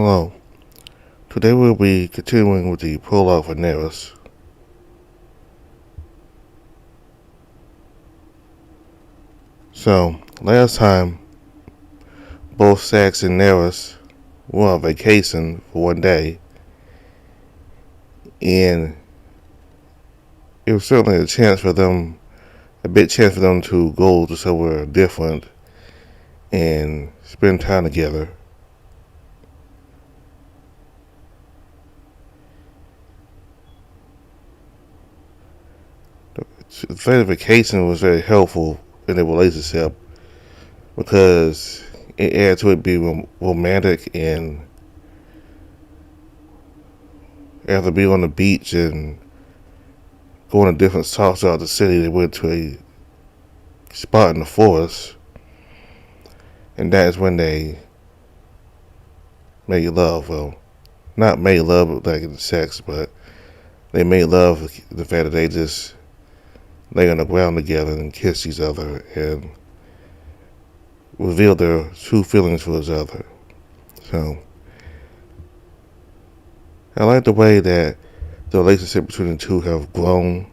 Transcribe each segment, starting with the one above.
Hello. Today we'll be continuing with the prologue for Nerus. So, last time, both Sax and Nerus were on vacation for one day, and it was certainly a big chance for them to go to somewhere different and spend time together. The vacation was very helpful in their relationship because it added to it being romantic, and after being on the beach and going to different spots out of the city, they went to a spot in the forest, and that is when they made love. Well, not made love like in sex, but they made love. The fact that they just lay on the ground together and kiss each other and reveal their true feelings for each other. So I like the way that the relationship between the two have grown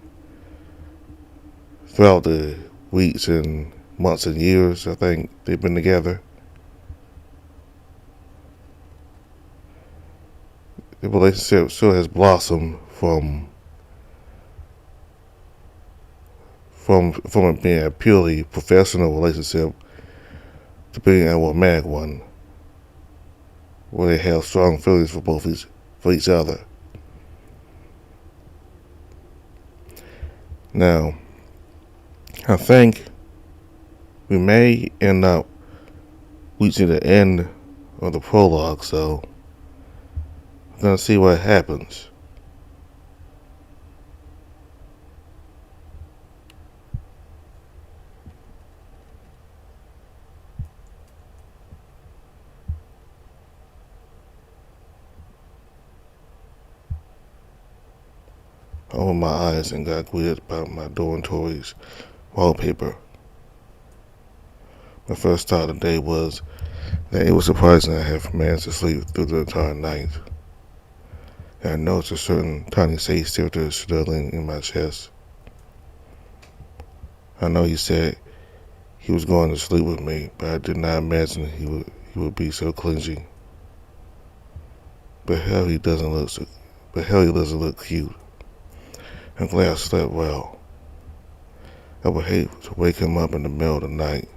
throughout the weeks and months and years I think they've been together. The relationship still has blossomed from it being a purely professional relationship to being a romantic one, where they have strong feelings for each other. Now, I think we may end up reaching the end of the prologue, so we're gonna see what happens. I opened my eyes and got greeted by my dormitory's wallpaper. My first thought of the day was that it was surprising I had managed to sleep through the entire night. And I noticed a certain tiny safe filter struggling in my chest. I know he said he was going to sleep with me, but I did not imagine he would be so clingy. But hell, he doesn't look cute. I'm glad I slept well. I would hate to wake him up in the middle of the night.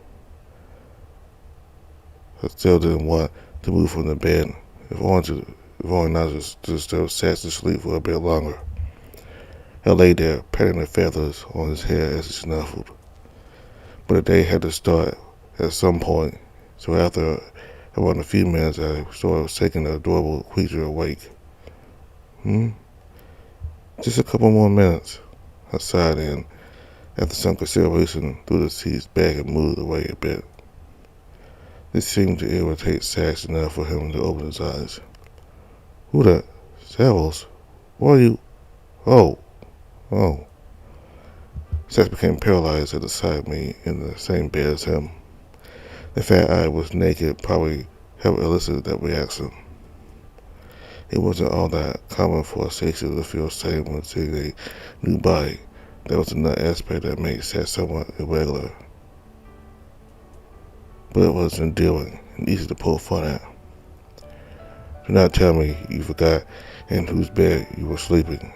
I still didn't want to move from the bed, if only not just sat to sleep for a bit longer. I lay there, patting the feathers on his hair as he snuffled. But the day had to start at some point, so after around a few minutes, I started shaking the adorable creature awake. Just a couple more minutes, I sighed, and after some consideration, threw the sheets back and moved away a bit. This seemed to irritate Sax enough for him to open his eyes. Who the devils? What are you? Oh. Sax became paralyzed at the sight of me in the same bed as him. The fact I was naked probably helped elicit that reaction. It wasn't all that common for a sexual to feel safe when seeing a new body. That was another aspect that made sex somewhat irregular. But it was endearing and easy to pull fun at. Do not tell me you forgot in whose bed you were sleeping.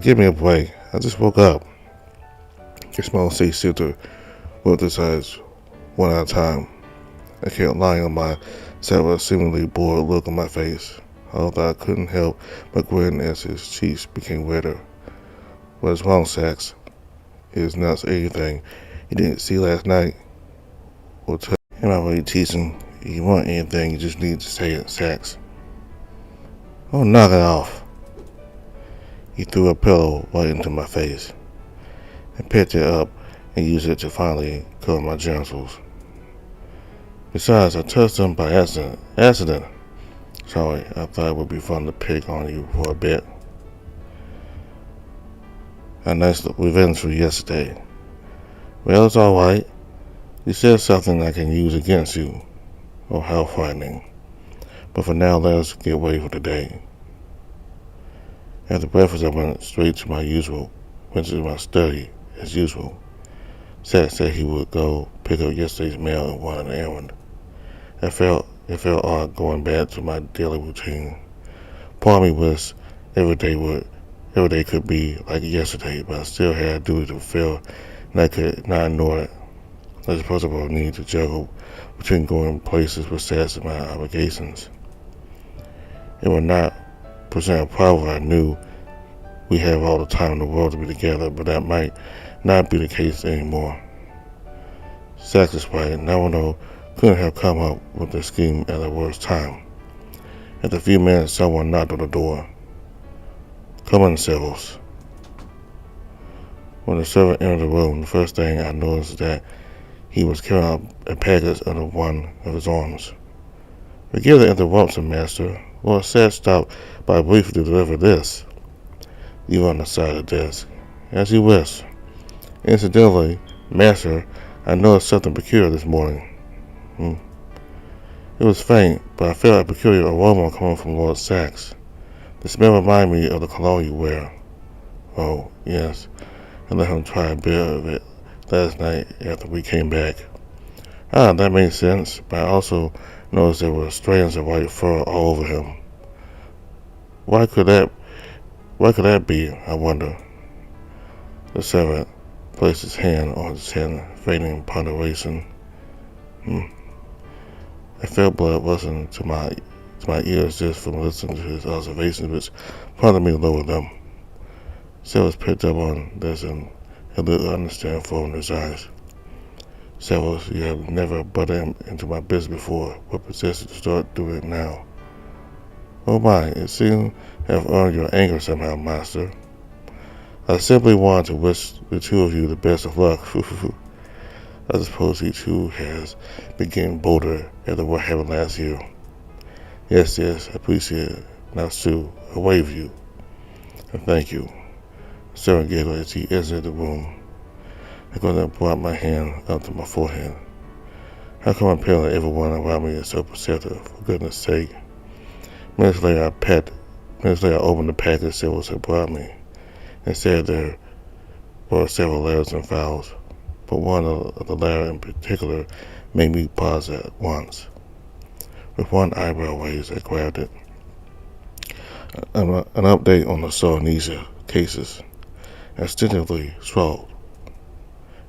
Give me a break. I just woke up. A small safe sitter rolled his eyes one at a time. I kept lying on my side with a seemingly bored look on my face, although I couldn't help but grin as his cheeks became redder. What is wrong, Sax? It is not anything you didn't see last night. Well, am I really teasing? If you want anything, you just need to say it, Sax. Oh, knock it off. He threw a pillow right into my face and picked it up and used it to finally cover my genitals. Besides, I touched them by accident. Sorry, I thought it would be fun to pick on you for a bit. A nice revenge for yesterday. Well, it's alright. You said something I can use against you. Oh, how frightening. But for now, let us get ready for the day. After breakfast, I went to my study, as usual. Zach said he would go pick up yesterday's mail and run an errand. It felt odd going back to my daily routine. Part of me wished every day could be like yesterday, but I still had a duty to fulfill, and I could not ignore it. I suppose I will need to juggle between going places with stats and my obligations. It would not present a problem if I knew we have all the time in the world to be together, but that might not be the case anymore. Zach is right. Naruto couldn't have come up with the scheme at the worst time. After a few minutes, someone knocked on the door. "Come in, Severus." When the servant entered the room, the first thing I noticed is that he was carrying a package under one of his arms. "Forgive the interruption, master. Lord Zach stopped by briefly to deliver this." "You were on the side of the desk." "As you wish. Incidentally, master, I noticed something peculiar this morning." It was faint, but I felt a peculiar aroma coming from Lord Zach's. The smell reminded me of the cologne you wear." "Oh, yes. I let him try a bit of it last night after we came back." "Ah, that makes sense, but I also noticed there were strands of white fur all over him. Why could that be, I wonder?" The servant placed his hand on his chin, feigning ponderation. I felt blood rushing to my ears just from listening to his observations, which prompted me to lower them. Severus picked up on this and a little understanding formed in his eyes. "Severus, you have never butted into my business before. What possessed you to start doing it now?" "Oh my, it seems to have earned your anger somehow, master. I simply wanted to wish the two of you the best of luck." I suppose he too has been getting bolder after what happened last year. Yes, I appreciate it. Now, Sue, I wave you. And thank you." The servant giggled as he exited the room. I got and brought my hand up to my forehead. How come apparently everyone around me is so perceptive? For goodness sake. Minutes later, I opened the package Severus had brought me, and said there were several letters and files, but one of the letters in particular made me pause at once. With one eyebrow raised, I grabbed it. An update on the Soulnesia cases. I instinctively swallowed.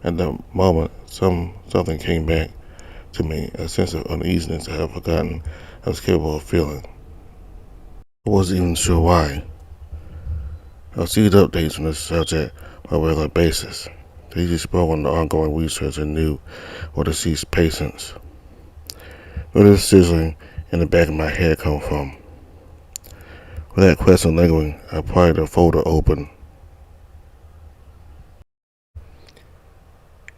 At that moment, something came back to me, a sense of uneasiness I had forgotten I was capable of feeling. I wasn't even sure why. I received updates on this subject on a regular basis. They usually spoke on the ongoing research and new or deceased patients. Where did the sizzling in the back of my head come from? With that question lingering, I pried the folder open.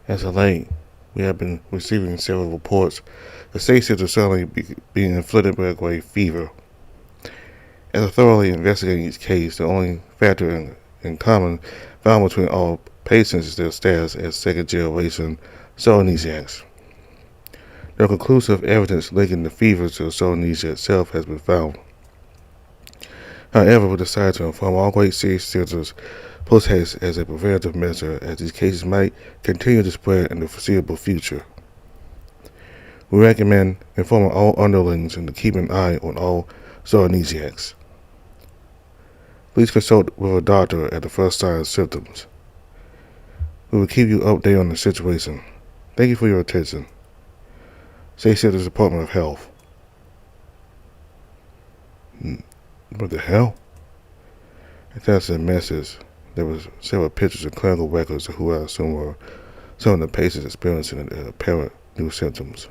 As of late, we have been receiving several reports of Stacey suddenly being inflicted by a great fever. After thoroughly investigating each case, the only factor in common found between all patients is their status as second-generation Soulnesiacs. No conclusive evidence linking the fever to Soulnesia itself has been found. However, we decided to inform all great serious centers post haste as a preventative measure, as these cases might continue to spread in the foreseeable future. We recommend informing all underlings and to keep an eye on all Soulnesiacs. Please consult with a doctor at the first sign of symptoms. We will keep you updated on the situation. Thank you for your attention. State Centers Department of Health. What the hell? Attached to the message, there was several pictures and clinical records of who I assume were some of the patients experiencing apparent new symptoms.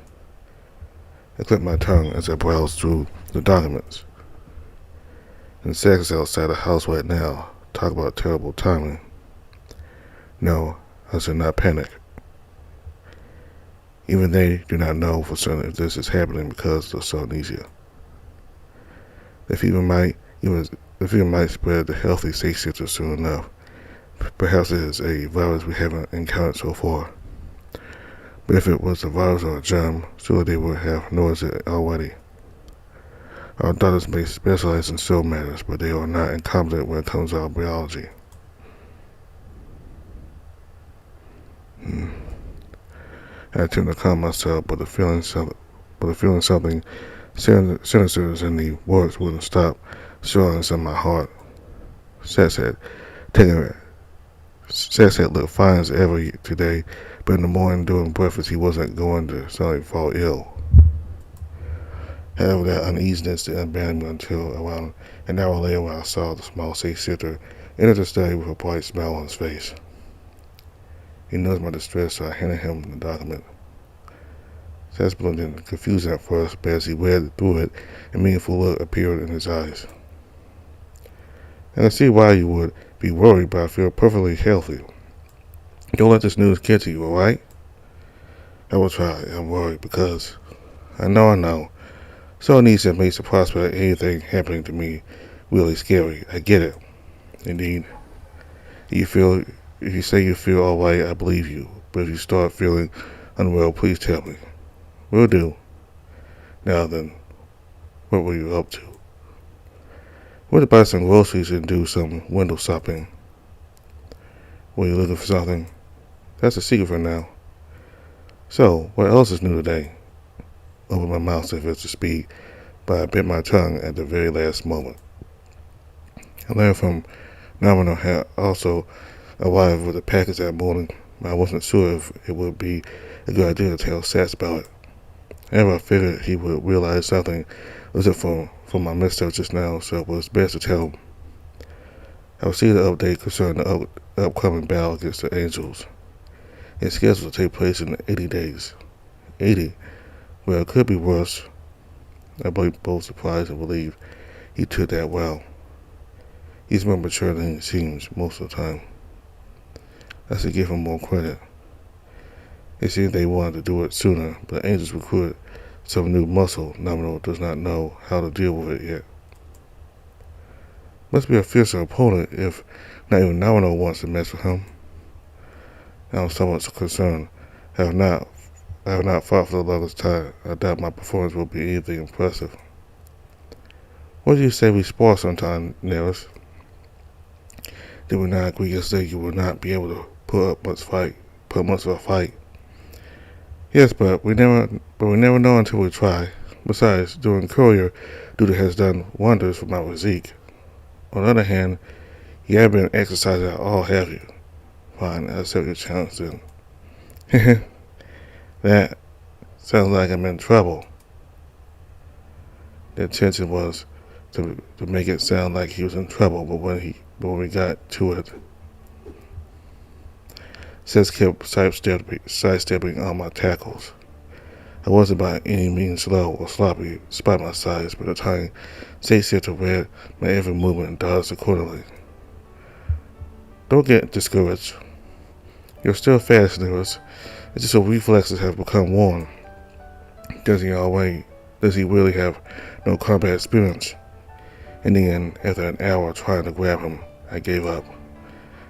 I clicked my tongue as I browsed through the documents. And Zach is outside the house right now. Talk about terrible timing. No, I should not panic. Even they do not know for certain if this is happening because of Soulnesia. The fever might spread to healthy safe centers soon enough. Perhaps it is a virus we haven't encountered so far. But if it was a virus or a germ, surely they would have noticed it already. Our doctors may specialize in cell matters, but they are not incompetent when it comes to our biology. I attempt to calm myself, but the feeling something sinister in the words wouldn't stop swelling in my heart. Seth had looked fine as ever today, but in the morning during breakfast he wasn't going to suddenly fall ill. However, that uneasiness didn't abandon me until around an hour later when I saw the small sitter enter the study with a bright smile on his face. He noticed my distress, so I handed him the document. Seth's looked confused at first, but as he read through it, a meaningful look appeared in his eyes. I can see why you would be worried, but I feel perfectly healthy. Don't let this news get to you, alright? I will try. I'm worried because I know. So needs that makes the prospect of anything happening to me really scary. I get it. Indeed. If you say you feel alright, I believe you. But if you start feeling unwell, please tell me. Will do. Now then, what were you up to? Went to buy some groceries and do some window shopping. Were you looking for something? That's a secret for now. So, what else is new today? Opened my mouth as if to speak, but I bit my tongue at the very last moment. I learned from Nominal had also arrived with a package that morning, but I wasn't sure if it would be a good idea to tell Sats about it. However, I figured he would realize something was up from my misstep just now, so it was best to tell him. I received an update concerning the upcoming battle against the Angels. It's scheduled to take place in 80 days. 80? Well, it could be worse. I believe both surprised and relieved he took that well. He's more mature than he seems most of the time. I should give him more credit. It seemed they wanted to do it sooner, but the Angels recruited some new muscle. Nominal does not know how to deal with it yet. Must be a fearsome opponent if not even Nominal wants to mess with him. I'm somewhat concerned. I have not fought for the longest time. I doubt my performance will be anything impressive. What do you say we spar sometime, Nerus? Did we not agree yesterday you would not be able to put much of a fight? Yes, but we never know until we try. Besides, doing courier duty has done wonders for my physique. On the other hand, you haven't been exercising at all, have you? Fine, I'll accept your challenge then. That sounds like I'm in trouble. The intention was to make it sound like he was in trouble, but when we got to it, Seth kept sidestepping all my tackles. I wasn't by any means slow or sloppy, despite my size, but the tiny Sitter read my every movement and dodged accordingly. Don't get discouraged. You're still fast, Nerus. It's just your reflexes have become worn. Does he really have no combat experience? In the end, after an hour trying to grab him, I gave up.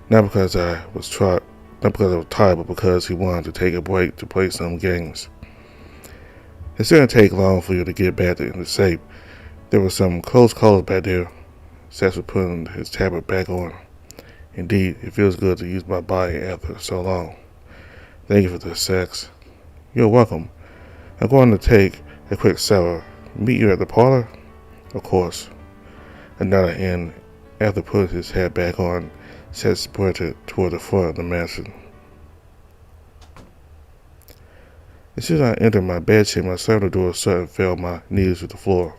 Not because I was tired, but because he wanted to take a break to play some games. It didn't take long for you to get back into shape. There were some close calls back there. Seth was putting his tablet back on. Indeed, it feels good to use my body after so long. Thank you for the sex. You're welcome. I'm going to take a quick shower. Meet you at the parlor? Of course. I nodded in. After putting his hat back on, Seth sprinted toward the front of the mansion. As soon as I entered my bedchamber, I slammed the door shut and fell on my knees to the floor.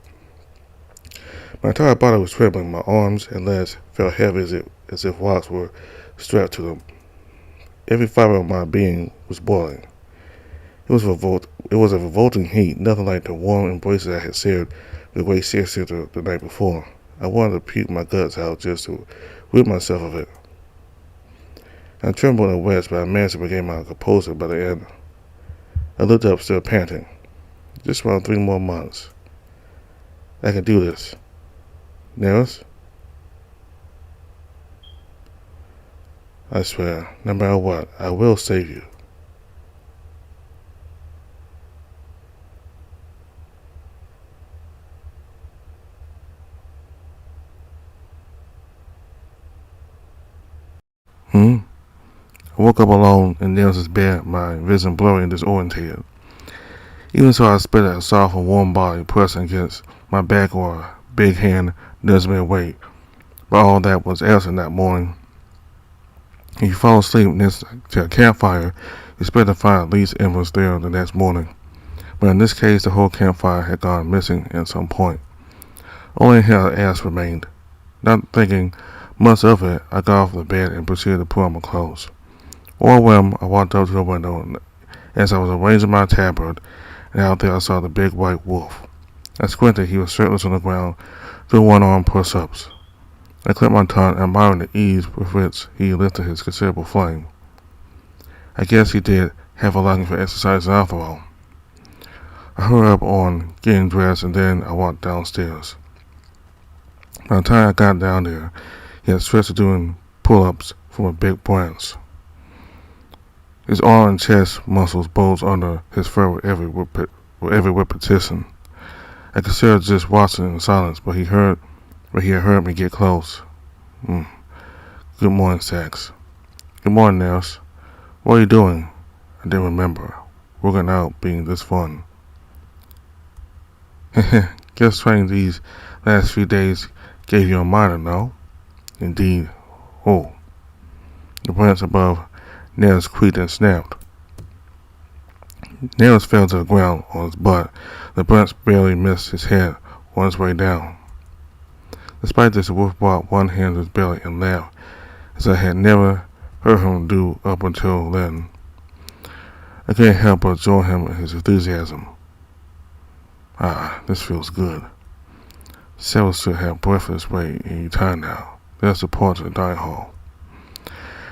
My entire body was trembling. My arms and legs felt heavy as if rocks were strapped to them. Every fiber of my being was boiling. It was a revolting heat, nothing like the warm embraces I had shared with the great sister the night before. I wanted to puke my guts out just to rid myself of it. I trembled and wet, but I managed to regain my composure by the end. I looked up, still panting. Just around 3 more months. I can do this. Nerus? I swear, no matter what, I will save you. woke up alone in Nerus's bed, my vision blurry and disoriented. Even so, I spit at a soft and warm body pressing against my back or a big hand nudged me awake. But all that was absent that morning. If you fall asleep next to a campfire, you expect to find at least embers there the next morning. But in this case, the whole campfire had gone missing at some point. Only a hair ash remained. Not thinking much of it, I got off the bed and proceeded to put on my clothes. On a whim, I walked up to the window, and as I was arranging my tabard, and out there I saw the big white wolf. I squinted. He was shirtless on the ground, doing one-arm push-ups. I clipped my tongue, admiring the ease with which he lifted his considerable flame. I guess he did have a liking for exercise after all. I hurried up on getting dressed, and then I walked downstairs. By the time I got down there, he had stretched to doing pull-ups from a big branch. His arm and chest muscles bulged under his fur with every repetition. I considered just watching in silence, but he had heard me get close. Good morning, Sax. Good morning, Nerus. What are you doing? I didn't remember. Working out being this fun. Guess training these last few days gave you a minor, no? Indeed. Oh. The branch above Nerus creaked and snapped. Nerus fell to the ground on his butt. The branch barely missed his head on his way down. Despite this, the wolf brought one hand to his belly and laughed, as I had never heard him do up until then. I couldn't help but join him in his enthusiasm. This feels good. Cells should have breakfast way any time now. There's the porch of the dining hall.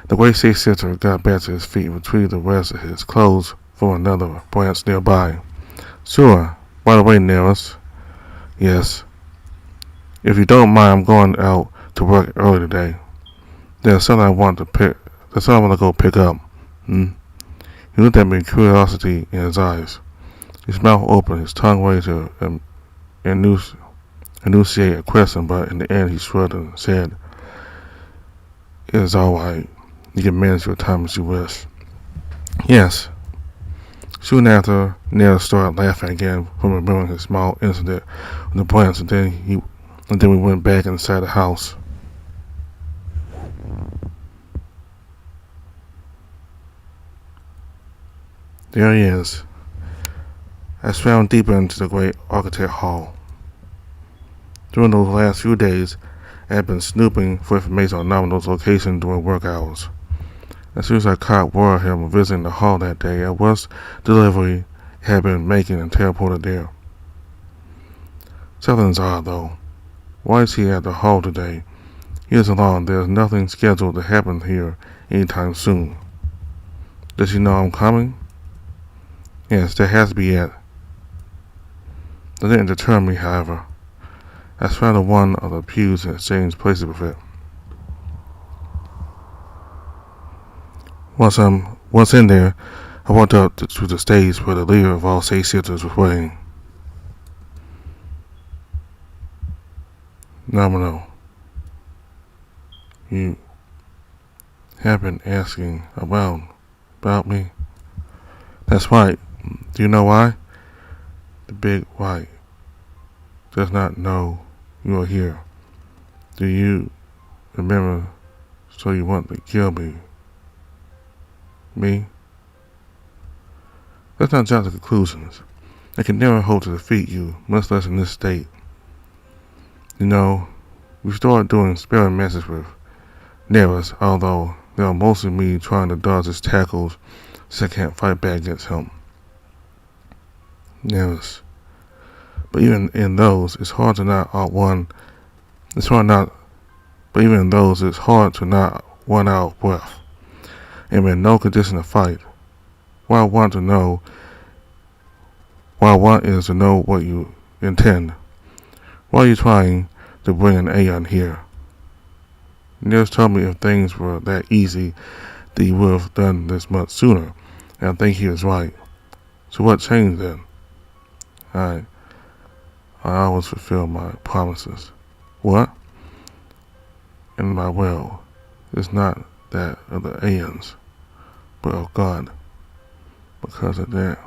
The great six sitter got back to his feet and retrieved the rest of his clothes from another branch nearby. Sure. By the way, Nerus. Yes. If you don't mind, I'm going out to work early today. There's something I want to go pick up. He looked at me with curiosity in his eyes. His mouth opened, his tongue ready to enunciate a question, but in the end he shrugged and said, "It is all right. You can manage your time as you wish." Yes. Soon after, Nerus started laughing again from remembering his small incident with the branch, and then we went back inside the house. There he is. I swam deeper into the great architect hall. During those last few days, I had been snooping for information on Nomino's location during work hours. As soon as I caught word of him visiting the hall that day, I was delivery had been making and teleported there. Something's odd, though. Why is he at the hall today? He is alone. There's nothing scheduled to happen here anytime soon. Does he know I'm coming? Yes, that has to be it. That didn't deter me, however. I surrounded one of the pews and exchanged places with it. Once in there, I walked up to the stage where the leader of all 6 sitters was waiting. Nomino, you have been asking about me? That's right. Do you know why? The big white does not know you are here. Do you remember? So you want to kill me? Me? Let's not jump to conclusions. I can never hope to defeat you, much less in this state. You know, we started doing sparring matches with Nerus, although they are mostly me trying to dodge his tackles so I can't fight back against him. Nerus. But even in those, it's hard to not run out of breath. I'm in no condition to fight. What I want is to know what you intend. Why are you trying to bring an Aeon here? Nerus told me if things were that easy, that you would have done this much sooner, and I think he was right. So what changed then? I always fulfill my promises. What? And my will is not that of the Aeons. but of God. Because of that,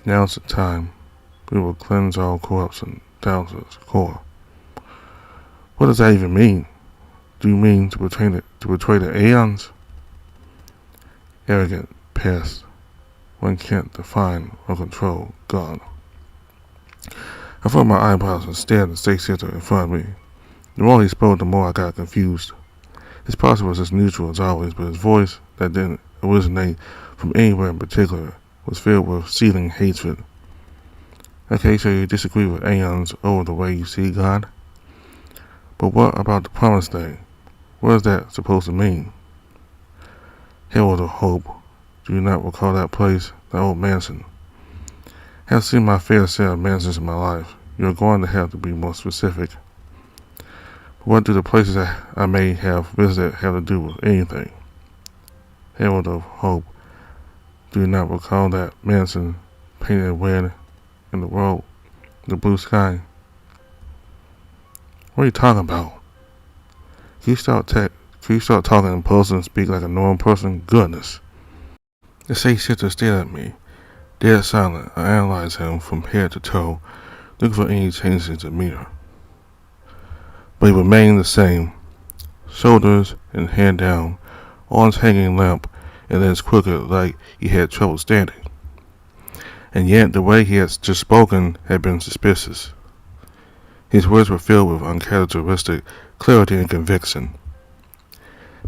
now's the time we will cleanse all corruption down to its core. What does that even mean? Do you mean to betray the aeons? Arrogant pest. One can't define or control God. I felt my eyebrows and stared at the state center in front of me. The more he spoke, the more I got confused. His posture was as neutral as always, but his voice, that didn't originate from anywhere in particular, was filled with seething hatred. Okay, so you disagree with aeons over the way you see God? But what about the promised day? What is that supposed to mean? Herald of Hope. Do you not recall that place, that old mansion? I have seen my fair share of mansions in my life. You are going to have to be more specific. But what do the places that I may have visited have to do with anything? Herald of Hope. Do you not recall that mansion painted red in the road, the blue sky? What are you talking about? Can you start talking in person and speak like a normal person? Goodness. The state sitter stared at me, dead silent. I analyzed him from head to toe, looking for any change in demeanor. But he remained the same, shoulders and head down, arms hanging limp, and legs crooked like he had trouble standing. And yet the way he had just spoken had been suspicious. His words were filled with uncharacteristic clarity and conviction.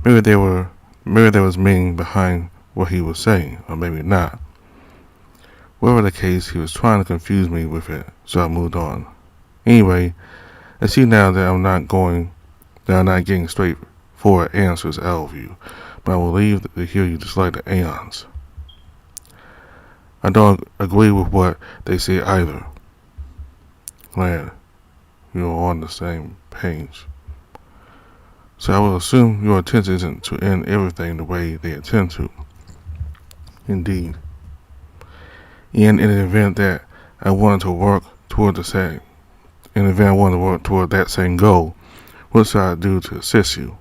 Maybe there was meaning behind what he was saying, or maybe not. Whatever the case, he was trying to confuse me with it, so I moved on. Anyway, I see now that I'm not getting straightforward answers out of you, but I will leave to hear you dislike the aeons. I don't agree with what they say either. Glad you are on the same page. So I will assume your intention isn't to end everything the way they intend to. Indeed. And in the event that I wanted to work toward that same goal, what should I do to assist you?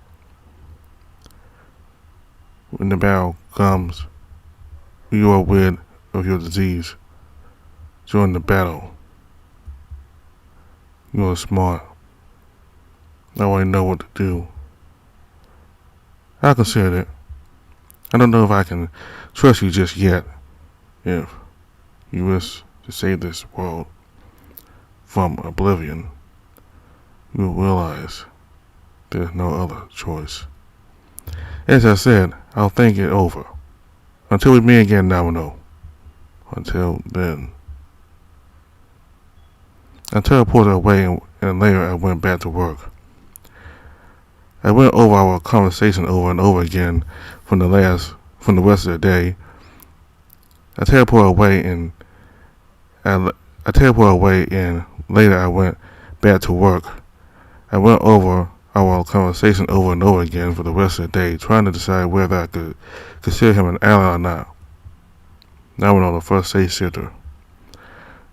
When the battle comes, you are rid of your disease. Join the battle. You are smart. I already know what to do. I'll consider it. I don't know if I can trust you just yet. If you wish to save this world from oblivion, you will realize there's no other choice. As I said, I'll think it over. Until we meet again, Domino. Until then. I teleported away and later I went back to work. I went over our conversation over and over again from the rest of the day. I teleported away and later I went back to work. I went over our conversation over and over again for the rest of the day, trying to decide whether I could consider him an ally or not. Now we're on the first state sitter.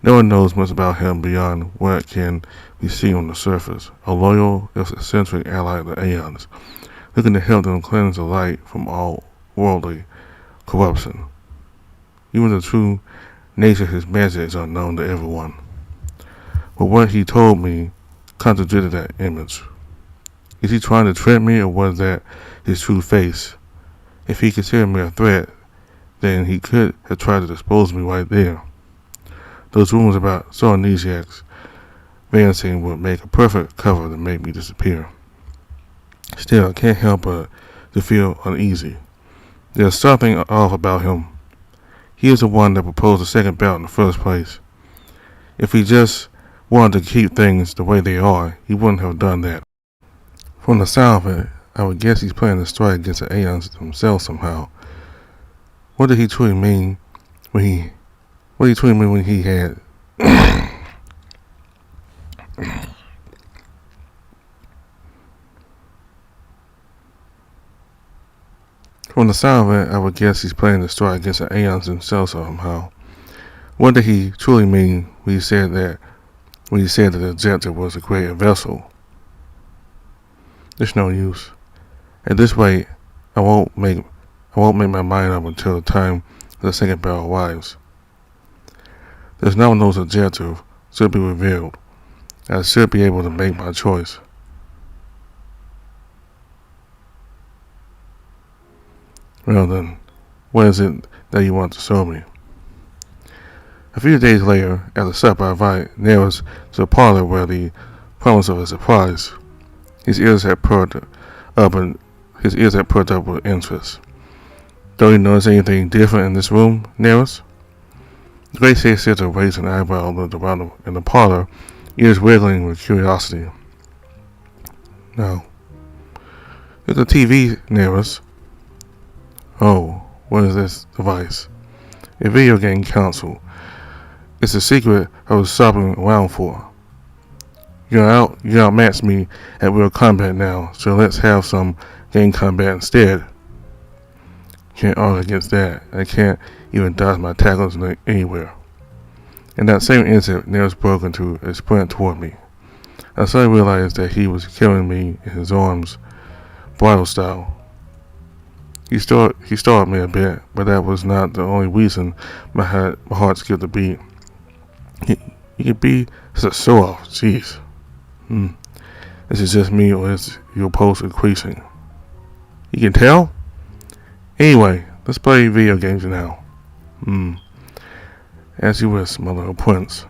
No one knows much about him beyond what can be seen on the surface. A loyal, eccentric ally of the aeons, looking to help them cleanse the light from all worldly corruption. Even the true nature of his magic is unknown to everyone. But what he told me contradicted that image. Is he trying to trick me, or was that his true face? If he considered me a threat, then he could have tried to dispose of me right there. Those rumors about Sornesiak's vanising would make a perfect cover to make me disappear. Still, I can't help but to feel uneasy. There's something off about him. He is the one that proposed the second bout in the first place. If he just wanted to keep things the way they are, he wouldn't have done that. From the sound of it, I would guess he's planning to strike against the aeons themselves somehow. What did he truly mean when he had From the sound of it, I would guess he's planning to strike against the aeons themselves somehow. What did he truly mean when he said that the objective was to create a vessel? There's no use. At this rate, I won't make I won't make my mind up until the time the second bell arrives. There's no news objective should be revealed. I should be able to make my choice. Well then, what is it that you want to show me? A few days later, at the supper, I invited Nerus to the parlor where the promise of a surprise. His ears had perked up with interest. Don't you notice anything different in this room, Nerus? The great sister raised an eyebrow and looked around in the parlor, ears wiggling with curiosity. No. It's a TV, Nerus. Oh, what is this device? A video game console. It's a secret I was shopping around for. You outmatched me at real combat now, so let's have some game combat instead. Can't argue against that. I can't even dodge my tackles anywhere. In that same instant, Nerus broke into a sprint toward me. I suddenly realized that he was carrying me in his arms, bridal style. He startled me a bit, but that was not the only reason my heart skipped a beat. He could be such a show-off, jeez. Is it just me or is your pulse increasing? You can tell? Anyway, let's play video games now. As you wish, my little prince.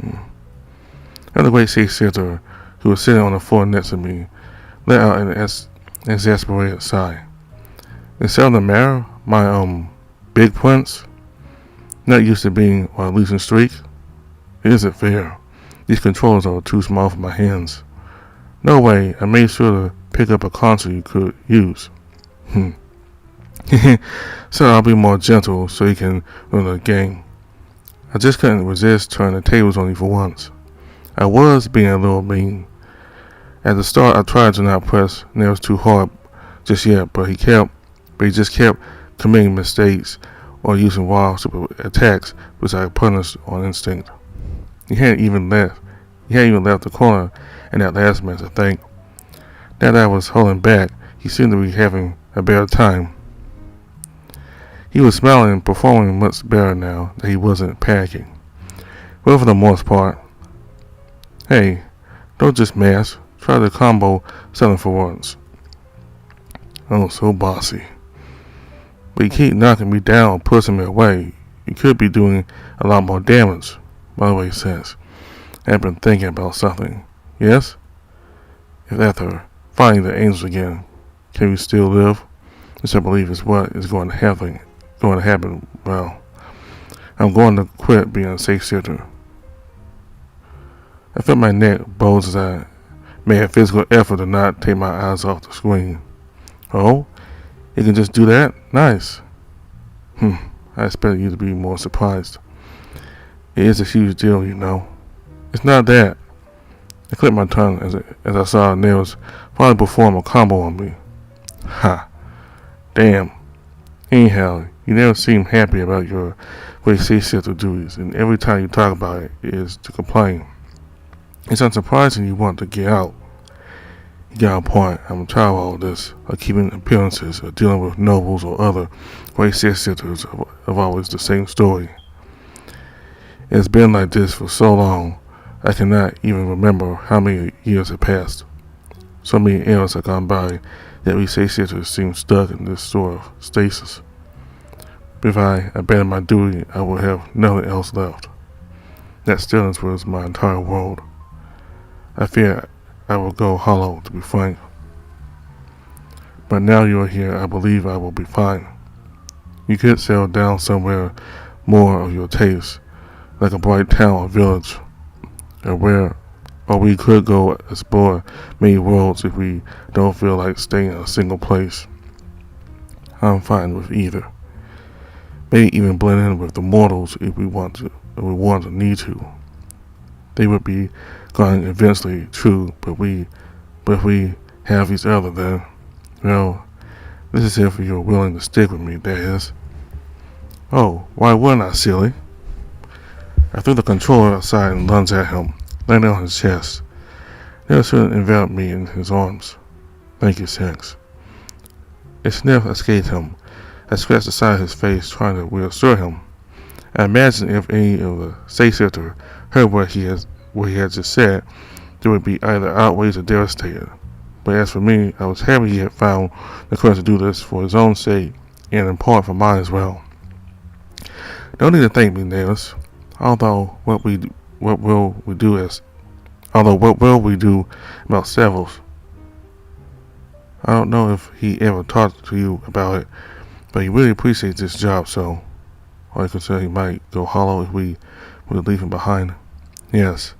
And the great sister, who was sitting on the floor next to me, let out an exasperated sigh. Is that the matter, my big prince? Not used to being on a losing streak? It isn't fair. These controllers are too small for my hands. No way, I made sure to pick up a console you could use. So I'll be more gentle so you can run the game. I just couldn't resist turning the tables on you for once. I was being a little mean. At the start, I tried to not press Nerus too hard just yet, but he just kept committing mistakes or using wild super attacks which I punished on instinct. He hadn't even left the corner in that last match, I think. Now that I was holding back, he seemed to be having a better time. He was smiling and performing much better now that he wasn't panicking. Well, for the most part. Hey, don't just mash. Try the combo selling for once. Oh, so bossy. But you keep knocking me down and pushing me away. You could be doing a lot more damage. By the way, says, I've been thinking about something. Yes? If after finding the angels again, can we still live? Which I believe is what is going to happen. Well, I'm going to quit being a safe sitter. I felt my neck bulge as I made a physical effort to not take my eyes off the screen. Oh? You can just do that? Nice. I expected you to be more surprised. It is a huge deal, you know. It's not that. I clicked my tongue as I saw Nerus finally perform a combo on me. Ha. Damn. Anyhow, you never seem happy about your great sister duties, and every time you talk about it is to complain. It's unsurprising you want to get out. You got a point. I'm tired of all this, of keeping appearances, or dealing with nobles or other great sisters of always the same story. It's been like this for so long, I cannot even remember how many years have passed. So many eras have gone by that we sisters seem stuck in this sort of stasis. But if I abandoned my duty, I would have nothing else left. That stillness was my entire world. I fear I will go hollow, to be frank. But now you are here, I believe I will be fine. You could settle down somewhere more of your taste, like a bright town or village, or we could go explore many worlds if we don't feel like staying in a single place. I'm fine with either. Maybe even blend in with the mortals if we want to need to. They would be gone eventually, true, but if we have each other then, well, this is if you're willing to stick with me, that is. Oh, why wouldn't I, silly? I threw the controller aside and lunged at him, landing on his chest. Nerus enveloped me in his arms. Thank you, Sex. A sniff escaped him. I scratched the side of his face, trying to reassure him. I imagined if any of the Say-Sitter heard what he had just said, they would be either outraged or devastated. But as for me, I was happy he had found the courage to do this for his own sake, and in part for mine as well. Don't need to thank me, Nerus. Although what will we do about Severus? I don't know if he ever talked to you about it, but he really appreciates this job, so I consider he might go hollow if we were to leave him behind. Yes,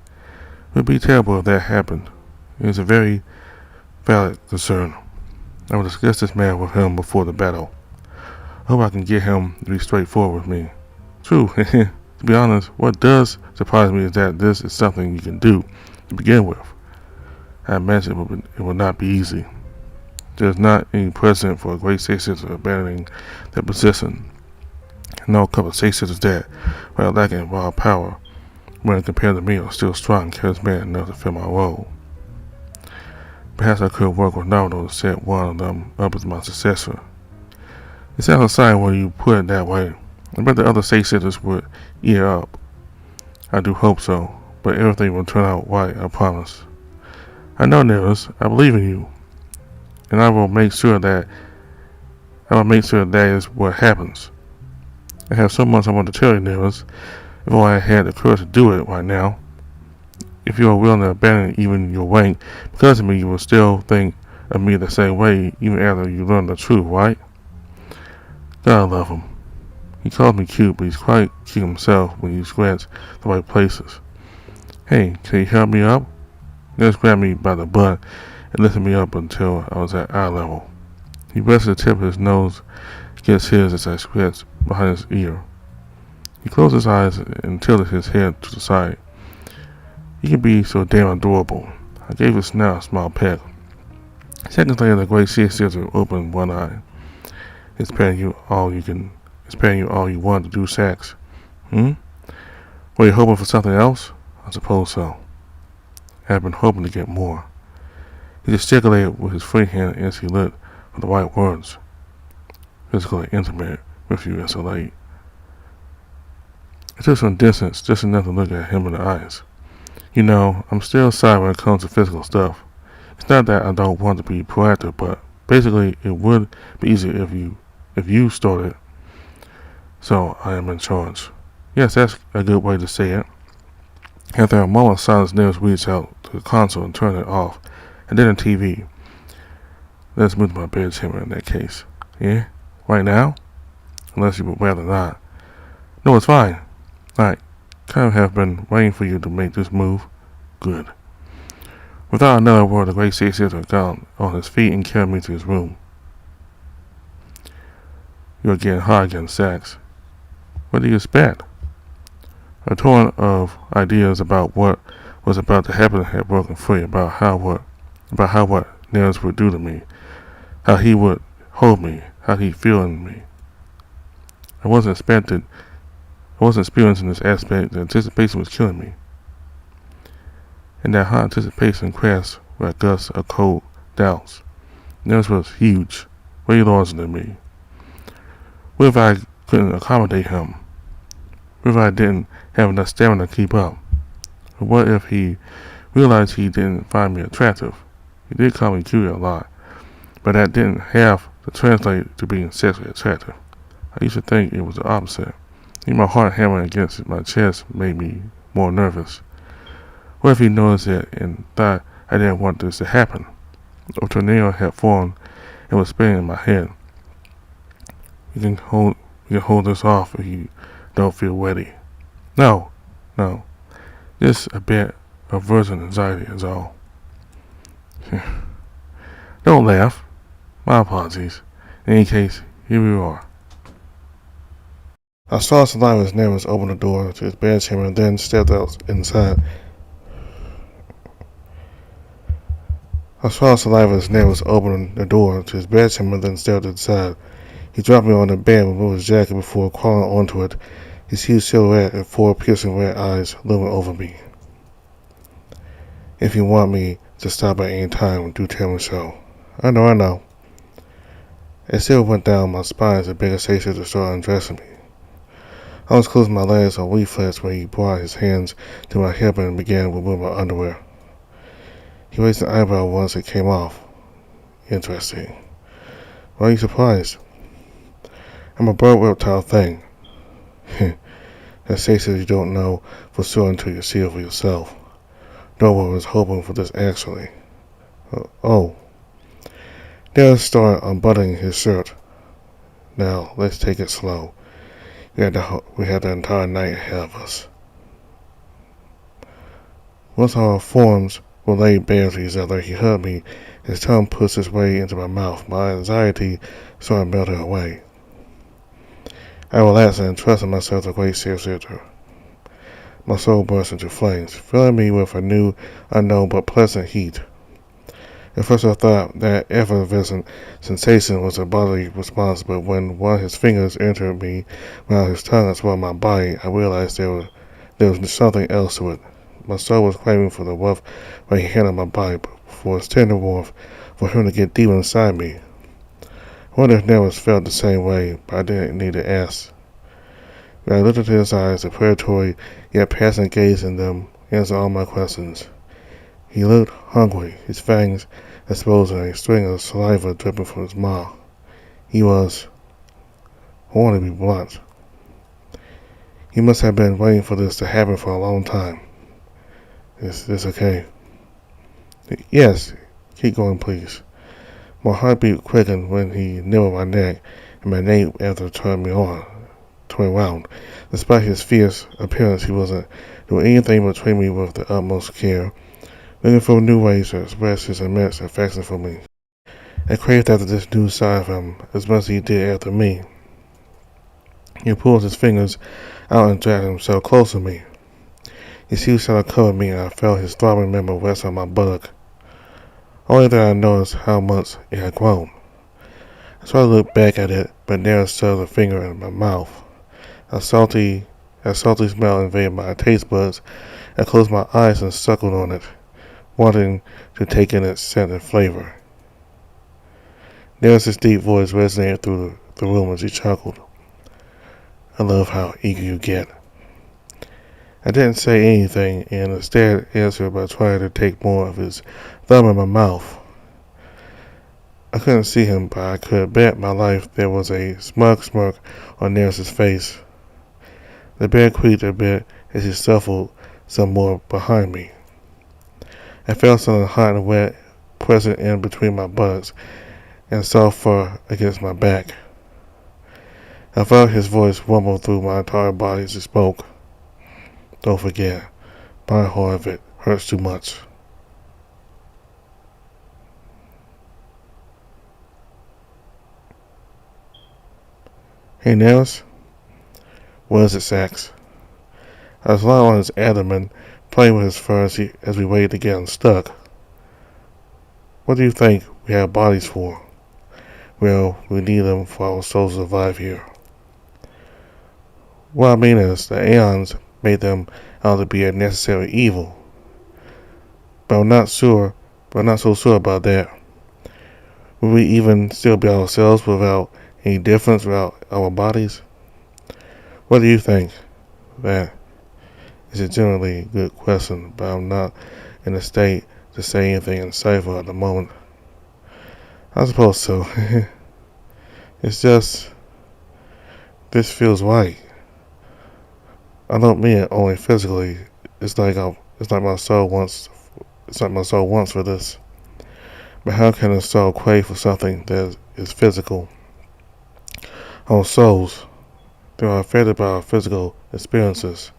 it would be terrible if that happened. It is a very valid concern. I will discuss this matter with him before the battle. I hope I can get him to be straightforward with me. True, to be honest, what does surprise me is that this is something you can do to begin with. I imagine it will not be easy. There is not any precedent for a great Say-Sitter abandoning their position. I know a couple of Say-Sitters that, while lacking raw power, when compared to me, are still strong and charismatic enough to fill my role. Perhaps I could work with Naruto to set one of them up as my successor. It sounds exciting when you put it that way. I bet the other Say-Sitters would eat it up. I do hope so, but everything will turn out right, I promise. I know, Nerus, I believe in you, and I will make sure that is what happens. I have so much I want to tell you, Nerus. If only I had the courage to do it right now. If you are willing to abandon even your rank because of me, you will still think of me the same way even after you learn the truth, right? God, I love him. He calls me cute, but he's quite cute himself when he scratches the right places. Hey, can you help me up? Nerus grabbed me by the butt and lifted me up until I was at eye level. He rested the tip of his nose against his as I scratched behind his ear. He closed his eyes and tilted his head to the side. He can be so damn adorable. I gave his snout a small peck. Seconds later, the great Say-Sitter opened one eye. It's paying you all you want to do, Sax. Were you hoping for something else? I suppose so. I have been hoping to get more. He gesticulated with his free hand as he lit for the right words. Physically intimate with you is so late. I took some distance, just enough to look at him in the eyes. You know, I'm still shy when it comes to physical stuff. It's not that I don't want to be proactive, but basically it would be easier if you started. So I am in charge. Yes, that's a good way to say it. After a moment of silence, Nerus reached out to the console and turned it off, and then the TV. Let's move to my bedchamber in that case. Yeah? Right now? Unless you would rather not. No, it's fine. I kind of have been waiting for you to make this move. Good. Without another word, the great Say-Sitter got on his feet and carried me to his room. You're getting hot again, Sax. What do you expect? A torrent of ideas about what was about to happen had broken free about how what Nerus would do to me, how he would hold me, how he'd feel in me. I wasn't experiencing this aspect. The anticipation was killing me. And that hot anticipation crashed with a gust of cold doubts. Nerus was huge, way larger than me. What if I couldn't accommodate him? What if I didn't have enough stamina to keep up? Or what if he realized he didn't find me attractive? He did call me cute a lot, but that didn't have to translate to being sexually attractive. I used to think it was the opposite. Even my heart hammering against my chest made me more nervous. What if he noticed it and thought I didn't want this to happen? A tornado had formed and was spinning in my head. You can hold this off if you don't feel ready. No. Just a bit of virgin anxiety is all. Don't laugh. My apologies. In any case, here we are. I saw Saliva's Nerus open the door to his bedchamber and then stepped out inside. He dropped me on the bed and removed his jacket before crawling onto it, his huge silhouette and 4 piercing red eyes looming over me. If you want me to stop at any time, do tell me so. I know. A shiver went down my spine as the bigger Satan started undressing me. I was closing my legs on reflex when he brought his hands to my hip and began removing my underwear. He raised an eyebrow once it came off. Interesting. Why are you surprised? I'm a bird reptile thing. That Satan you don't know for sure until you see it for yourself. No one was hoping for this actually. Oh. Nerus started unbuttoning his shirt. Now, let's take it slow. We had the entire night ahead of us. Once our forms were laid bare to each other, he hugged me. His tongue pushed its way into my mouth. My anxiety started melting away. I relaxed and entrusted myself to great Satan. My soul burst into flames, filling me with a new, unknown but pleasant heat. At first I thought that effervescent sensation was a bodily response, but when one of his fingers entered me while his tongue explored my body, I realized there was something else to it. My soul was craving for the rough way he handled my body, for its tender warmth, for him to get deep inside me. I wonder if Nerus felt the same way, but I didn't need to ask. When I looked into his eyes, the predatory yet passionate gaze in them answered all my questions. He looked hungry, his fangs exposed and a string of saliva dripping from his mouth. He was, I want to be blunt. He must have been waiting for this to happen for a long time. Is this okay? Yes, keep going, please. My heartbeat quickened when he nibbled my neck, and my nape after turned around. Despite his fierce appearance, he wasn't doing anything but treating me with the utmost care, looking for new ways to express his immense affection for me. I craved after this new side of him as much as he did after me. He pulled his fingers out and dragged himself close to me. His huge shadow covered me, and I felt his throbbing member rest on my buttock. Only then I noticed how much it had grown. I tried to look back at it, but Nerus shoved a finger in my mouth. A salty smell invaded my taste buds. I closed my eyes and suckled on it, wanting to take in its scent and flavor. Nerus' deep voice resonated through the room as he chuckled. I love how eager you get. I didn't say anything, and instead answered by trying to take more of his thumb in my mouth. I couldn't see him, but I could bet my life there was a smug smirk on Nerus' face. The bed creaked a bit as he shuffled some more behind me. I felt something hot and wet pressing in between my buttocks and soft fur against my back. I felt his voice rumble through my entire body as he spoke. Don't forget, my heart of it hurts too much. Hey Nerus, what is it, Sax? I was lying on his abdomen, playing with his fur as we waited to get unstuck. What do you think we have bodies for? Well, we need them for our souls to survive here. What I mean is, the Aeons made them out to be a necessary evil. But I'm not so sure about that. Will we even still be ourselves without any difference without our bodies? What do you think? That is a generally good question, but I'm not in a state to say anything insightful at the moment. I suppose so. It's just, this feels right. I don't mean it only physically. It's like my soul wants for this. But how can a soul crave for something that is physical? Our souls, they are affected by our physical experiences.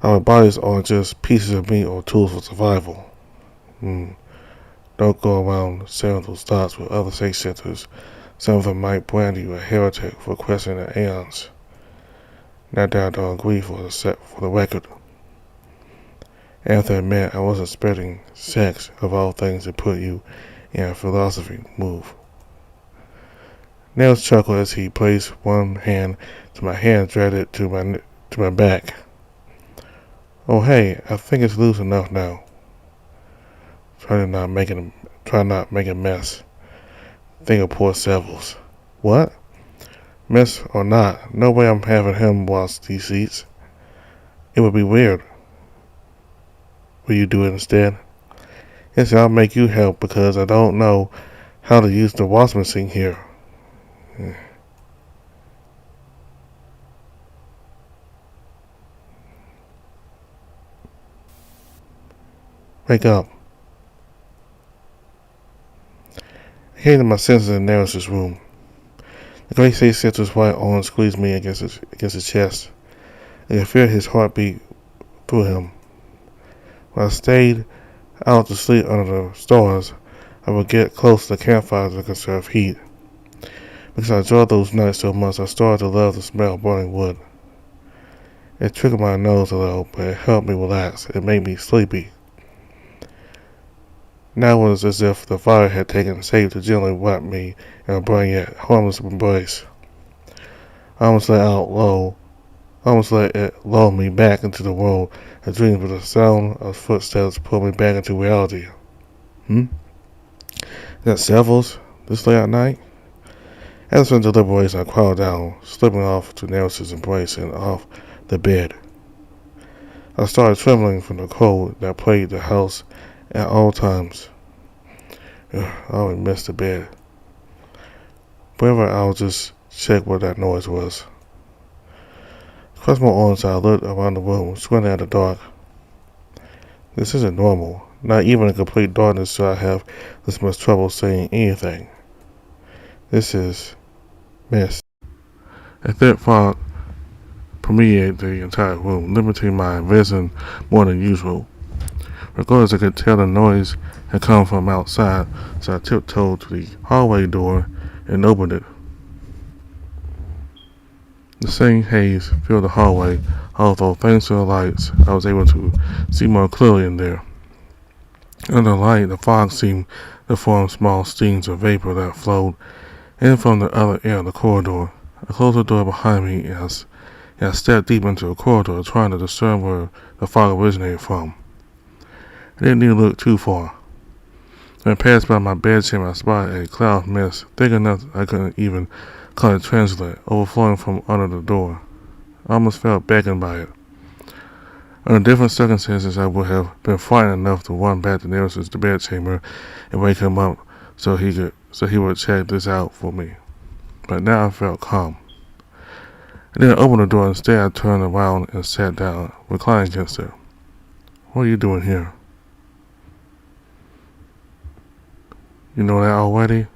Our bodies aren't just pieces of meat or tools for survival. Don't go around sharing those thoughts with other sex centers. Some of them might brand you a heretic for questioning the Aeons. Not that I don't agree for the record. After I met, I wasn't expecting sex of all things to put you in a philosophy move. Nerus chuckled as he placed one hand to my hand and dragged it to my back. Oh hey, I think it's loose enough now. Try not make a mess. Think of poor Sevils. What? Miss or not, no way I'm having him wash these seats. It would be weird. Will you do it instead? Yes, I'll make you help because I don't know how to use the wash machine here. Wake up. I came to my senses in Nerus' room. The great state sensor's white arm squeezed me against his chest. I could feel his heartbeat through him. When I stayed out to sleep under the stars, I would get close to the campfires to conserve heat. Because I enjoyed those nights so much, I started to love the smell of burning wood. It triggered my nose a little, but it helped me relax. It made me sleepy. Now it was as if the fire had taken shape to gently wrap me in a bright yet harmless embrace. I almost let it lull me back into the world of dreams, with the sound of footsteps pulled me back into reality. Is that Seville's this late at night? After some deliberation, I crawled down, slipping off to Nerus' embrace and off the bed. I started trembling from the cold that plagued the house at all times. I always missed the bed. Whenever I'll just check what that noise was. Across my arms, I looked around the room, squinting at the dark. This isn't normal. Not even in complete darkness should I have this much trouble saying anything. This is mist. A thick fog permeated the entire room, limiting my vision more than usual. Regardless, I could tell the noise had come from outside, so I tiptoed to the hallway door and opened it. The same haze filled the hallway, although thanks to the lights, I was able to see more clearly in there. Under the light, the fog seemed to form small streams of vapor that flowed in from the other end of the corridor. I closed the door behind me and I stepped deep into the corridor, trying to discern where the fog originated from. I didn't even look too far. When I passed by my bedchamber, I spotted a cloud of mist, thick enough I couldn't even call it translucent, overflowing from under the door. I almost felt beckoned by it. Under different circumstances, I would have been frightened enough to run back to Nerus' bedchamber and wake him up so he would check this out for me. But now I felt calm. I didn't open the door. Instead, I turned around and sat down, reclining against it. What are you doing here? You know that already?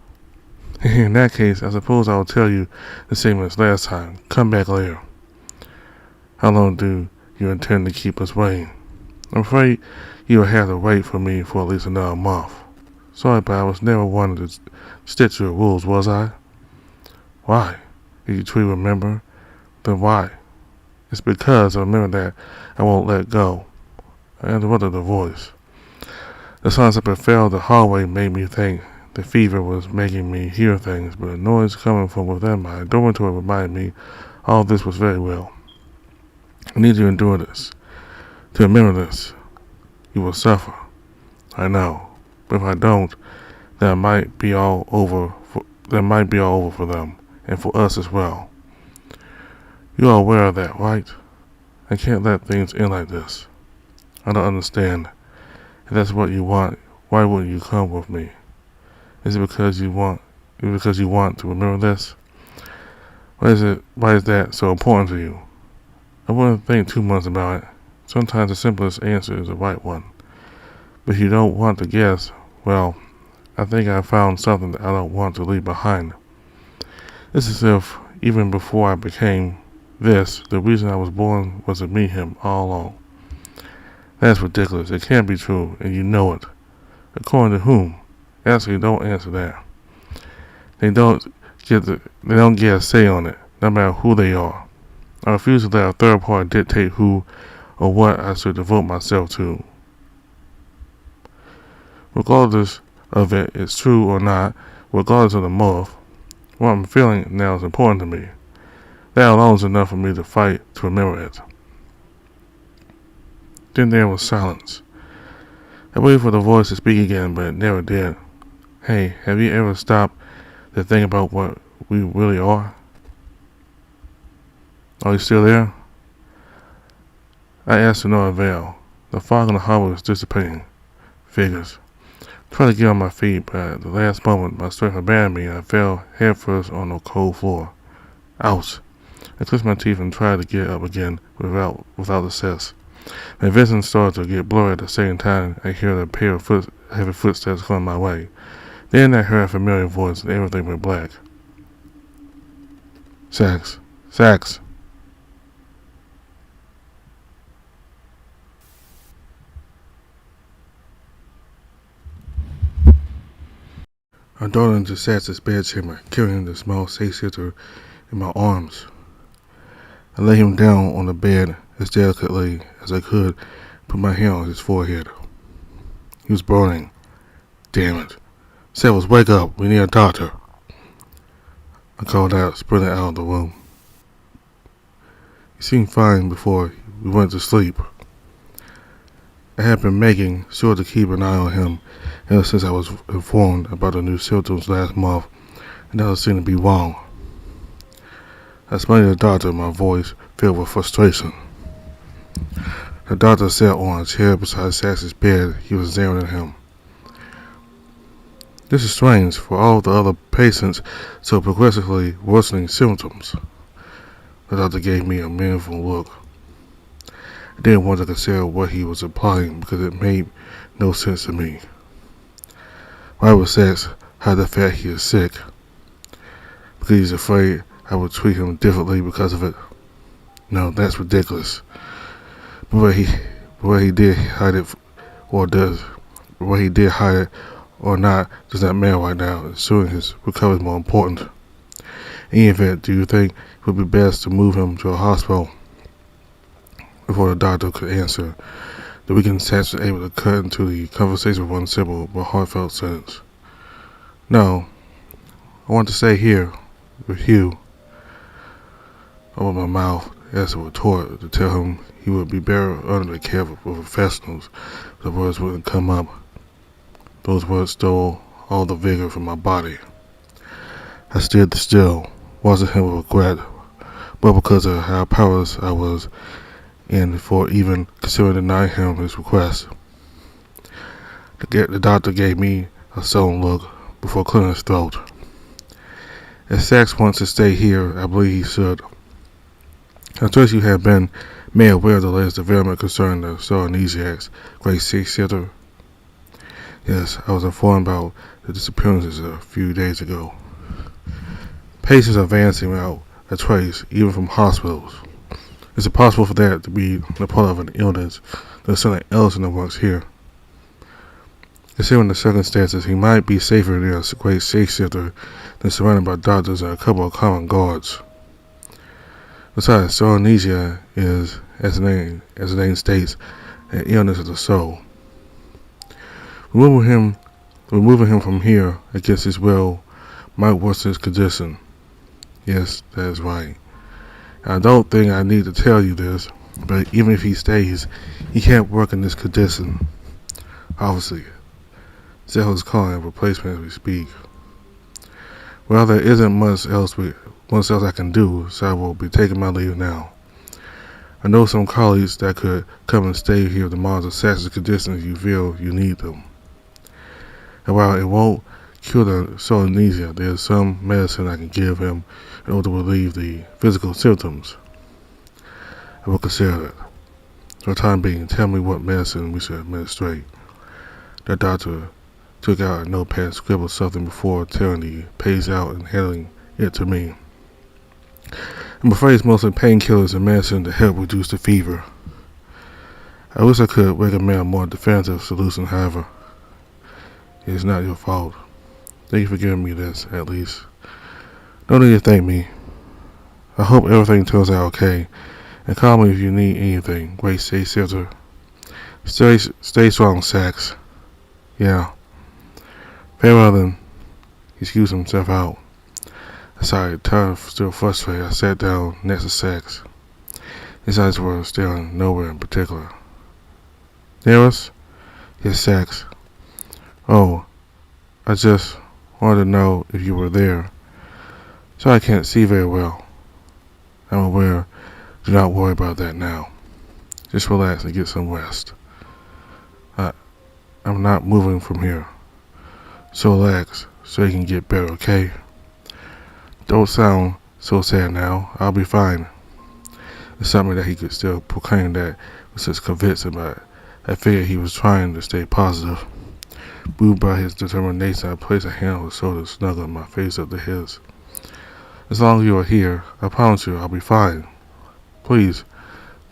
In that case, I suppose I will tell you the same as last time. Come back later. How long do you intend to keep us waiting? I'm afraid you will have to wait for me for at least another month. Sorry, but I was never one to stick to your rules, was I? Why? Did you truly remember? Then why? It's because I remember that I won't let go. I interrupted the voice. The silence up and fell the hallway made me think. The fever was making me hear things, but a noise coming from within my dormitory reminded me all this was very well. I need to endure this. To remember this. You will suffer. I know. But if I don't, then might be all over for them, and for us as well. You are aware of that, right? I can't let things end like this. I don't understand. If that's what you want, why wouldn't you come with me? Is it because you want to remember this? Why is that so important to you? I wouldn't think too much about it. Sometimes the simplest answer is the right one. But if you don't want to guess, well, I think I found something that I don't want to leave behind. It's as if, even before I became this, the reason I was born was to meet him all along. That's ridiculous. It can't be true, and you know it. According to whom? Actually, don't answer that. They don't get a say on it, no matter who they are. I refuse to let a third party dictate who or what I should devote myself to. Regardless of it is true or not, regardless of the motive, what I'm feeling now is important to me. That alone is enough for me to fight to remember it. Then there was silence. I waited for the voice to speak again, but it never did. Hey, have you ever stopped to think about what we really are? Are you still there? I asked to no avail. The fog in the harbor was dissipating. Figures. Tried to get on my feet, but at the last moment my strength abandoned me and I fell headfirst on the cold floor. Ouch! I clenched my teeth and tried to get up again without success. My vision started to get blurry at the same time. I heard a pair of heavy footsteps coming my way. Then I heard a familiar voice and everything went black. Sax. Sax. I darted into Sax's bedchamber, carrying the small safe-sitter in my arms. I laid him down on the bed as delicately as I could, put my hand on his forehead. He was burning. Damn it. Sax, wake up. We need a doctor. I called out, sprinting out of the room. He seemed fine before we went to sleep. I had been making sure to keep an eye on him ever since I was informed about the new symptoms last month, and nothing seemed to be wrong. I explained to the doctor, my voice filled with frustration. The doctor sat on a chair beside Sax's bed. He was examining him. This is strange for all the other patients, so progressively worsening symptoms. The doctor gave me a meaningful look. I didn't want to consider what he was implying because it made no sense to me. Why would Sax hide the fact he is sick? Because he's afraid I would treat him differently because of it? No, that's ridiculous. But whether he did hide it or not does not matter right now. Ensuring his recovery is more important. In any event, do you think it would be best to move him to a hospital? Before the doctor could answer, the weakened Sax was able to cut into the conversation with one simple but heartfelt sentence. No, I want to stay here with you. I opened my mouth as a retort to tell him he would be better under the care of professionals. The words wouldn't come up. Those words stole all the vigor from my body. I stood still, watching him with regret, but because of how powerless I was and for even considering denying him his request. The doctor gave me a sullen look before clearing his throat. If Sax wants to stay here, I believe he should. I trust you have been made aware of the latest development concerning the Sarnesiacs, Great Six-Sitter. Yes, I was informed about the disappearances a few days ago. Patients are advancing without a trace, even from hospitals. Is it possible for that to be a part of an illness? There's something else in the works here. Considering the circumstances, he might be safer near a great safe-sitter than surrounded by doctors and a couple of common guards. Besides, Sarnesia is, as the name states, an illness of the soul. Removing him from here against his will might worsen his condition. Yes, that is right. I don't think I need to tell you this, but even if he stays, he can't work in this condition. Obviously, Zell is calling a replacement as we speak. Well, there isn't much else I can do, so I will be taking my leave now. I know some colleagues that could come and stay here to monitor Sax's condition if you feel you need them. And while it won't cure the Sarnesia, there is some medicine I can give him in order to relieve the physical symptoms. I will consider it. For the time being, tell me what medicine we should administrate. The doctor took out a notepad and scribbled something before tearing the page out and handing it to me. I'm afraid it's mostly painkillers and medicine to help reduce the fever. I wish I could recommend a more definitive solution, however. It is not your fault. Thank you for giving me this, at least. No need to thank me. I hope everything turns out okay, and call me if you need anything. Great Six-Sitter. Stay strong, Sax. Yeah. Very well then. He excused himself out. I sighed, tired, still frustrated. I sat down next to Sax. His eyes were staring nowhere in particular. Nerus? Yes, Sax. Oh, I just wanted to know if you were there. so I can't see very well. I'm aware. Do not worry about that now. Just relax and get some rest. I'm not moving from here. So relax so you can get better, okay? Don't sound so sad now. I'll be fine. It's something that he could still proclaim that was just convincing, but I figured he was trying to stay positive. Moved by his determination, I placed a hand on his shoulder, snuggling my face up to his. As long as you are here, I promise you I'll be fine. Please,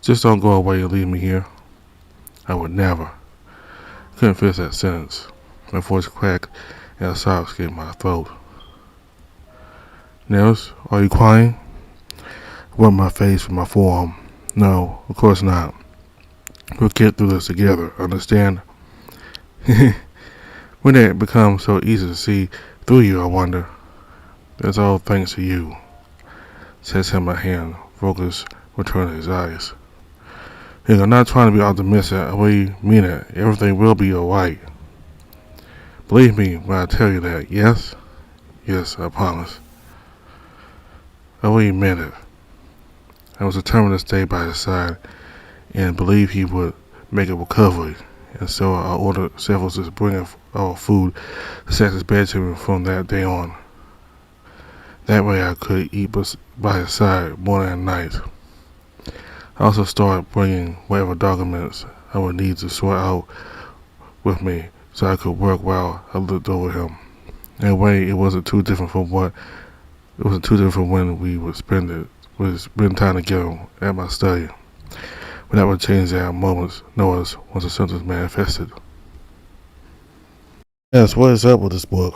just don't go away and leave me here. I would never. I couldn't finish that sentence. My voice cracked and a sob escaped my throat. Nerus, are you crying? I rubbed my face with my forearm. No, of course not. We'll get through this together, understand? When did it become so easy to see through you, I wonder? That's all thanks to you. Says him my hand, focus returned to his eyes. Hey, I'm not trying to be optimistic. I really mean it. Everything will be alright. Believe me when I tell you that, yes? Yes, I promise. I really meant it. I was determined to stay by his side and believe he would make a recovery, and so I ordered several to bring our food to Sax's bedroom from that day on. That way I could eat by his side morning and night. I also started bringing whatever documents I would need to sort out with me so I could work while I looked over him. In a way, it wasn't too different from when we would spend time together at my study. But that would change at moments notice once the symptoms manifested. Yes, what is up with this book?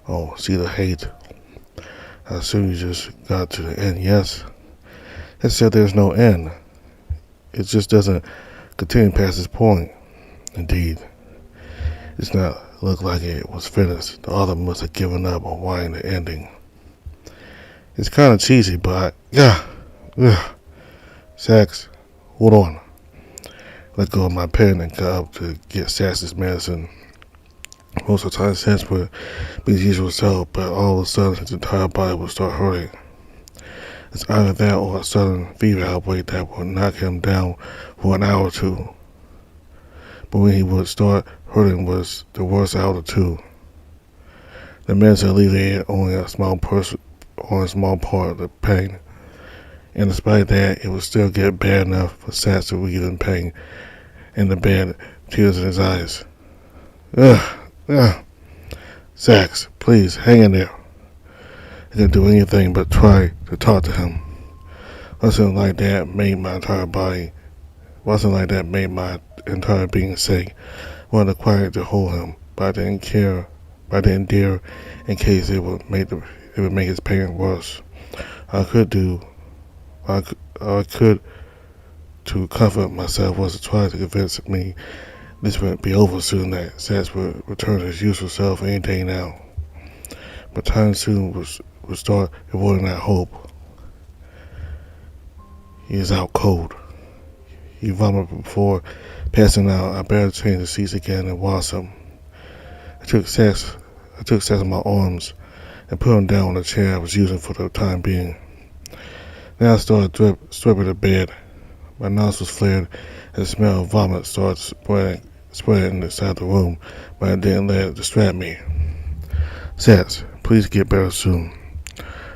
Oh, see the hate. I assume you just got to the end, yes? It said there's no end. It just doesn't continue past this point. Indeed. It's not look like it was finished. The author must have given up on writing the ending. It's kind of cheesy, but Sax, hold on. Let go of my pen and got up to get Sax's medicine. Most of the time, Sax would be his usual self, but all of a sudden his entire body would start hurting. It's either that or a sudden fever outbreak that would knock him down for an hour or two. But when he would start hurting was the worst out of the two. The medicine alleviated only a small part of the pain. And despite that, it would still get bad enough for Sax to writhe in pain in the bed, tears in his eyes. Sax, please, hang in there. I couldn't do anything but try to talk to him. Wasn't like that made my entire being sick. I wanted to hold him, but I didn't care. I didn't dare, in case it would make his pain worse. I could to comfort myself was to try to convince me this would be over soon, that Sax would return to his usual self any day now. But time soon would start avoiding that hope. He is out cold. He vomited before passing out. I better change the seats again and wash him. I took Sax in my arms and put him down on the chair I was using for the time being. Then I started stripping the bed. My nostrils flared and the smell of vomit started spreading inside the room, but I didn't let it distract me. Sax, please get better soon.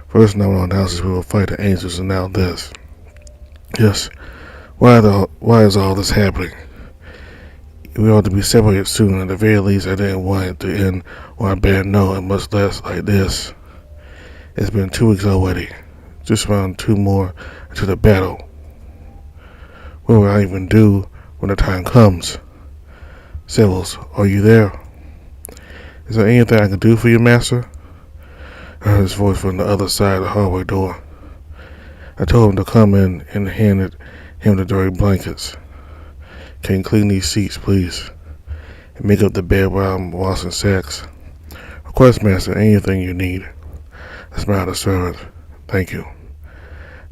First, now on houses we will fight the angels, and now this. Yes, why is all this happening? We ought to be separated soon. At the very least, I didn't want it to end on a bad note and much less like this. It's been 2 weeks already. Just around 2 more to the battle. What will I even do when the time comes? Sibbles, are you there? Is there anything I can do for you, master? I heard his voice from the other side of the hallway door. I told him to come in and handed him the dirty blankets. Can you clean these seats, please? And make up the bed while I'm washing Sax. Of course, master, anything you need. I smiled at the servant. Thank you.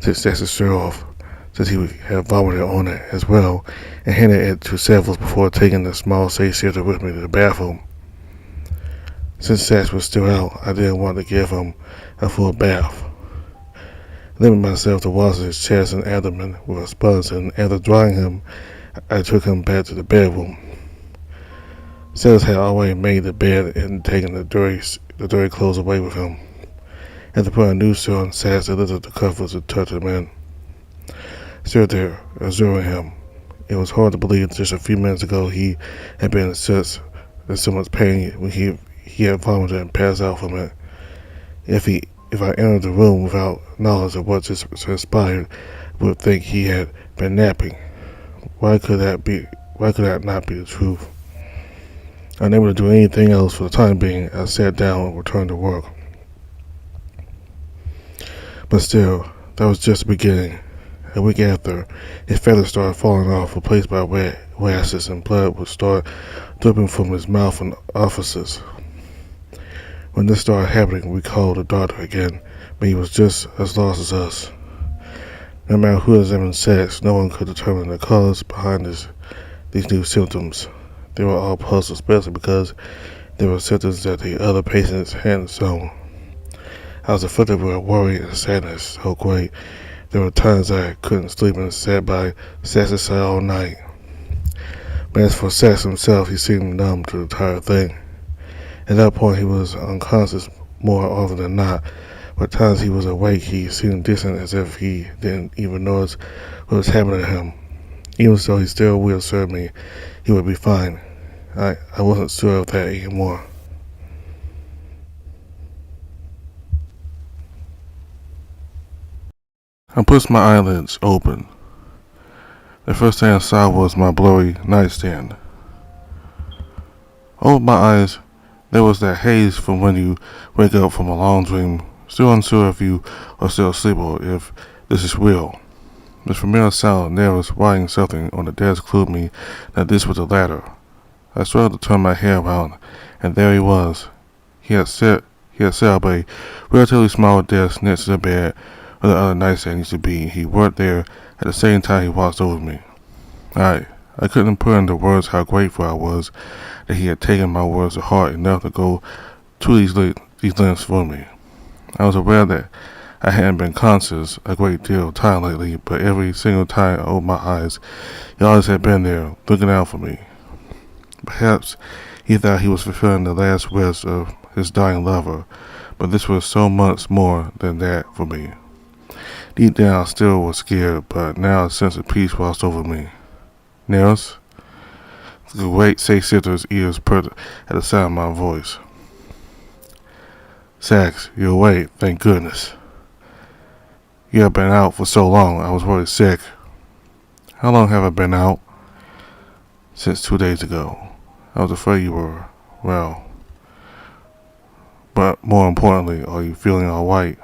Took Sax's shirt off, since he would have vomited on it as well, and handed it to Saddles before taking the small safe shelter with me to the bathroom. Since Sax was still out, I didn't want to give him a full bath. Limiting myself to washing his chest and abdomen with a sponge, and after drying him, I took him back to the bedroom. Sax had already made the bed and taken the dirty clothes away with him. After putting a new suit on Sax, I lifted the covers and tucked him in. Stood there, observing him. It was hard to believe that just a few minutes ago he had been in so much pain when he had vomited and passed out from it. If I entered the room without knowledge of what just transpired, I would think he had been napping. Why could that not be the truth? Unable to do anything else for the time being, I sat down and returned to work. But still, that was just the beginning. A week after, his feathers started falling off, replaced by wet rashes, and blood would start dripping from his mouth and orifices. When this started happening, we called the doctor again, but he was just as lost as us. No matter who examined Sax, no one could determine the cause behind these new symptoms. They were all puzzles, especially because they were symptoms that the other patients hadn't shown. I was afflicted with worry and sadness so great. There were times I couldn't sleep and sat by Sax's side all night. But as for Sax himself, he seemed numb to the entire thing. At that point, he was unconscious more often than not. But at times he was awake, he seemed distant, as if he didn't even notice what was happening to him. Even so, he still reassured me he would be fine. I wasn't sure of that anymore. I pushed my eyelids open. The first thing I saw was my blurry nightstand. Over my eyes, there was that haze from when you wake up from a long dream, still unsure if you are still asleep or if this is real. The familiar sound of Nerus writing something on the desk clued me that this was the latter. I struggled to turn my head around, and there he was. He had set up a relatively small desk next to the bed where the other nightstand used to be. He worked there at the same time he watched over me. I couldn't put into words how grateful I was that he had taken my words to heart enough to go to these lengths for me. I was aware that I hadn't been conscious a great deal of time lately, but every single time I opened my eyes, he always had been there, looking out for me. Perhaps he thought he was fulfilling the last wish of his dying lover, but this was so much more than that for me. Deep down, I still was scared, but now a sense of peace washed over me. Nerus? The great Sax's ears perked at the sound of my voice. Sax, you're awake, thank goodness. You have been out for so long, I was worried sick. How long have I been out? Since 2 days ago. I was afraid you were, well. But more importantly, are you feeling alright?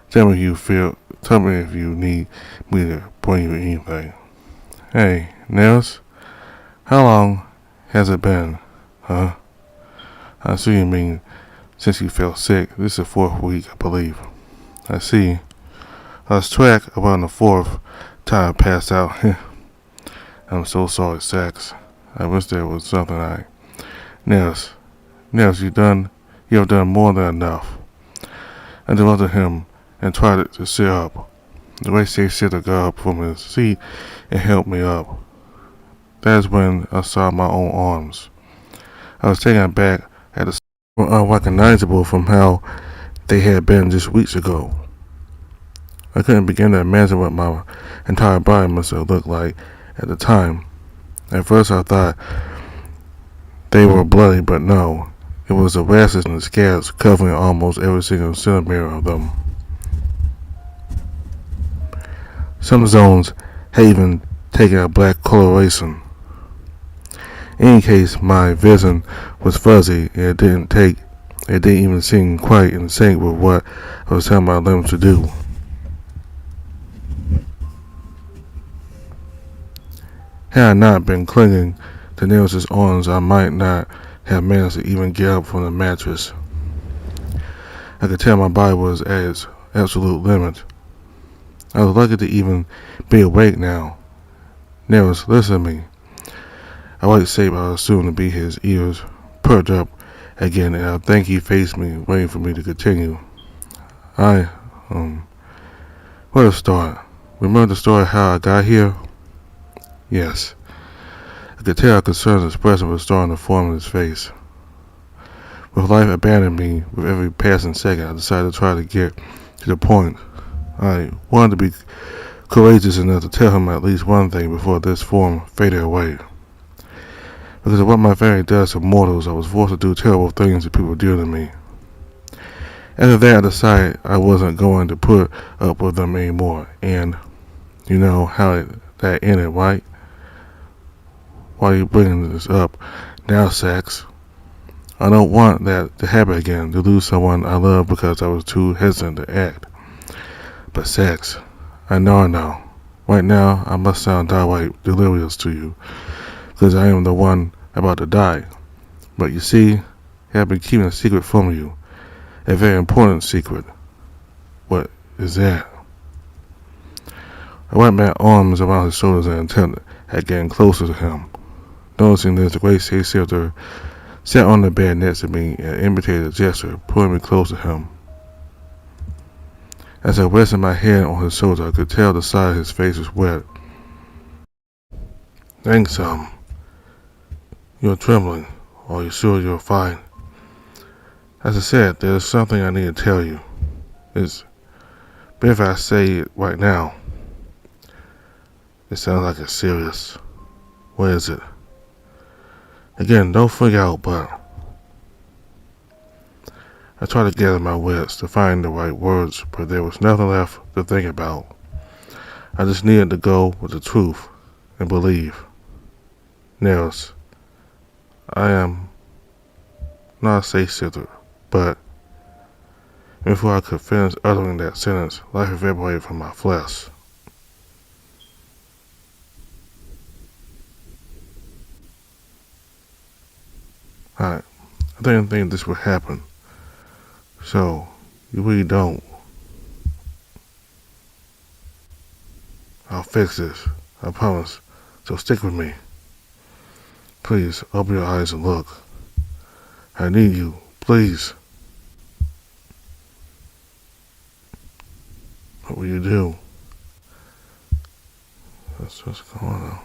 Tell me if you need me to bring you anything. Hey, Nerus? How long has it been, huh? I see you mean since you fell sick. This is the 4th week, I believe. I see. I was track around the 4th time I passed out. I'm so sorry, Sax. I wish there was something Nerus, you have done more than enough. I interrupted him and tried to sit up. The way Sitter got up from his seat and helped me up. That is when I saw my own arms. I was taken aback at the unrecognizable from how they had been just weeks ago. I couldn't begin to imagine what my entire body must have looked like at the time. At first I thought they were bloody, but no. It was the rashes and the scabs covering almost every single centimeter of them. Some zones had even taken a black coloration. In any case, my vision was fuzzy, and it didn't even seem quite in sync with what I was telling my limbs to do. Had I not been clinging to Nerus's arms, I might not have managed to even get up from the mattress. I could tell my body was at its absolute limit. I was lucky to even be awake now. Nerus, listen to me. I like to say, but I assumed to be his ears perked up again, and I think he faced me, waiting for me to continue. I, where to start? Remember the story how I got here? Yes. I could tell how concerned expression was starting to form in his face. With life abandoning me with every passing second, I decided to try to get to the point. I wanted to be courageous enough to tell him at least one thing before this form faded away. Because of what my family does to mortals, I was forced to do terrible things to people dear to me. After that, I decided I wasn't going to put up with them anymore, and you know how that ended, right? Why are you bringing this up now, Sax? I don't want that to happen again, to lose someone I love because I was too hesitant to act. But Sax, I know. Right now, I must sound downright delirious to you, because I am the one about to die. But you see, I have been keeping a secret from you. A very important secret. What is that? I wrapped my arms around his shoulders and attempted at getting closer to him. Noticing this, the great shapeshifter sat on the bed next to me and imitated a gesture, pulling me close to him. As I rested my head on his shoulder, I could tell the side of his face was wet. Thanks, you're trembling. Are you sure you're fine? As I said, there's something I need to tell you. It's better if I say it right now. It sounds like it's serious. What is it? Again, don't freak out, but I tried to gather my wits to find the right words, but there was nothing left to think about. I just needed to go with the truth and believe. Nerus, I am not a safe sitter, but before I could finish uttering that sentence, life evaporated from my flesh. I didn't think this would happen. So, you really don't. I'll fix this. I promise. So stick with me. Please, open your eyes and look. I need you. Please. What will you do? That's what's going on.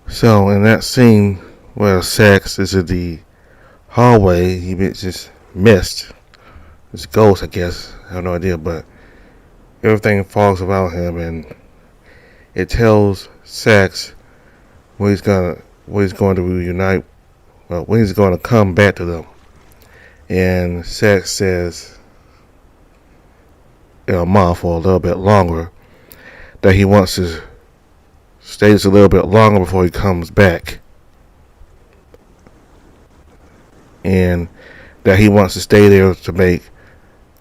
So, in that scene where Sax is in the hallway, he just missed. It's a ghost, I guess. I have no idea, but everything falls around him, and it tells Sax when he's going to reunite, when he's going to come back to them. And Sax says, in a month or a little bit longer, that he wants to stay just a little bit longer before he comes back. And that he wants to stay there to make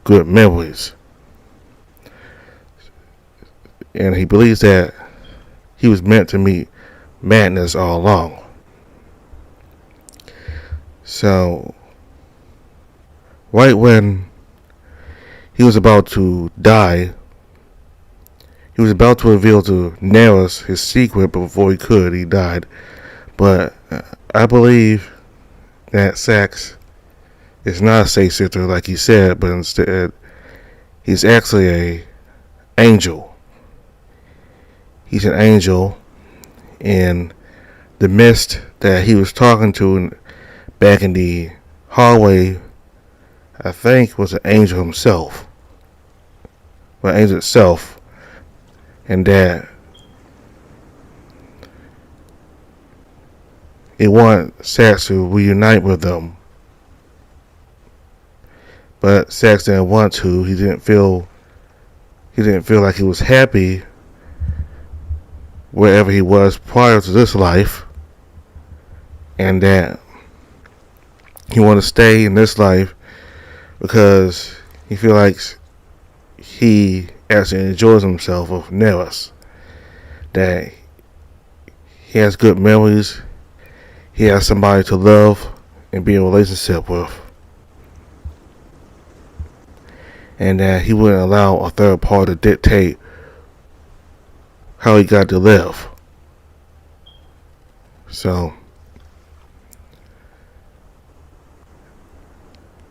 good memories. And he believes that he was meant to meet madness all along. So, right when he was about to die, he was about to reveal to Nerus his secret, but before he could, he died. But I believe that Sax is not a safe sitter like he said, but instead he's actually an angel. He's an angel, and the mist that he was talking to back in the hallway, I think, was an angel himself. Well, angel itself. And that it wanted Sax to reunite with them. But Sax didn't want to. He didn't feel like he was happy wherever he was prior to this life. and that he want to stay in this life because he feel like he actually enjoys himself with Nerus. That he has good memories, he has somebody to love and be in a relationship with, and that he wouldn't allow a third party to dictate how he got to live. So,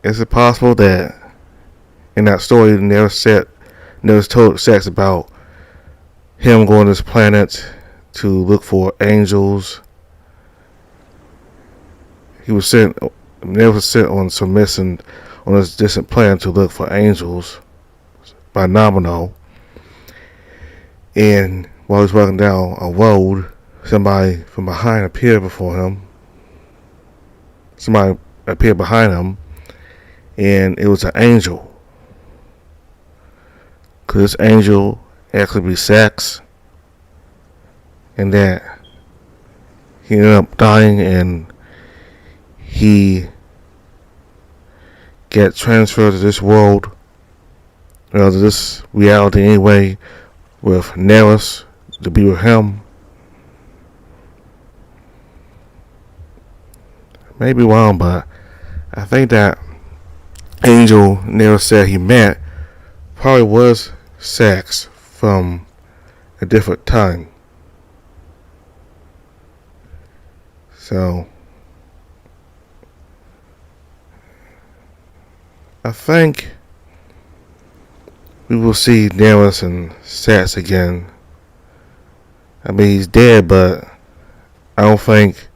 is it possible that in that story Nerus told Sax about him going to this planet to look for angels? Nerus was sent on some mission on this distant planet to look for angels by Nomino. And while he was walking down a road, somebody from behind appeared before him. Somebody appeared behind him, and it was an angel. Could this angel actually be Sax? And that he ended up dying and he got transferred to this world, or to this reality anyway, with Nerus to be with him. Maybe wrong, but I think that angel Nerus said he met probably was Sax from a different time. So I think we will see Nerus and Sax again. I mean, he's dead, but I don't think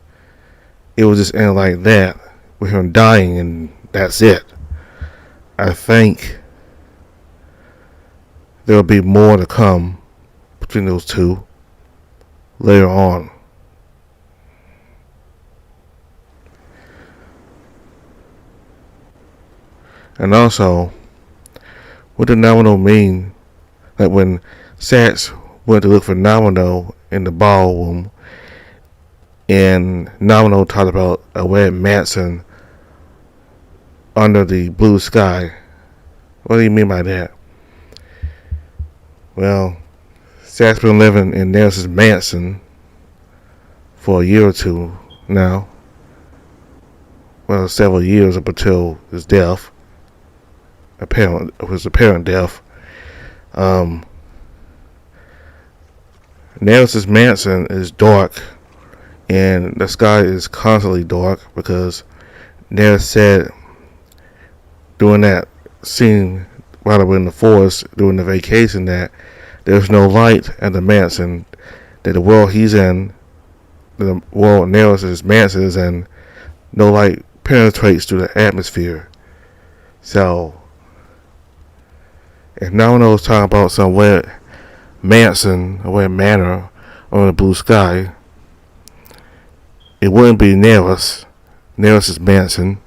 it will just end like that, with him dying and that's it. I think there will be more to come between those two later on. And also, what did Nomino mean? Like when Sax went to look for Nomino in the ballroom, and Nomino talked about a red mansion under the blue sky. What do you mean by that? Well, Sax been living in Nerus' mansion for a year or two now. Well, several years up until his death. His apparent death. Nerus' mansion is dark, and the sky is constantly dark because Nerus said during that scene while they were in the forest during the vacation that there's no light at the mansion, that the world he's in, the world Nerus' mansion is in, no light penetrates through the atmosphere. So if Nomino was talking about some weird mansion, a weird manor on the blue sky, it wouldn't be Nerus' mansion,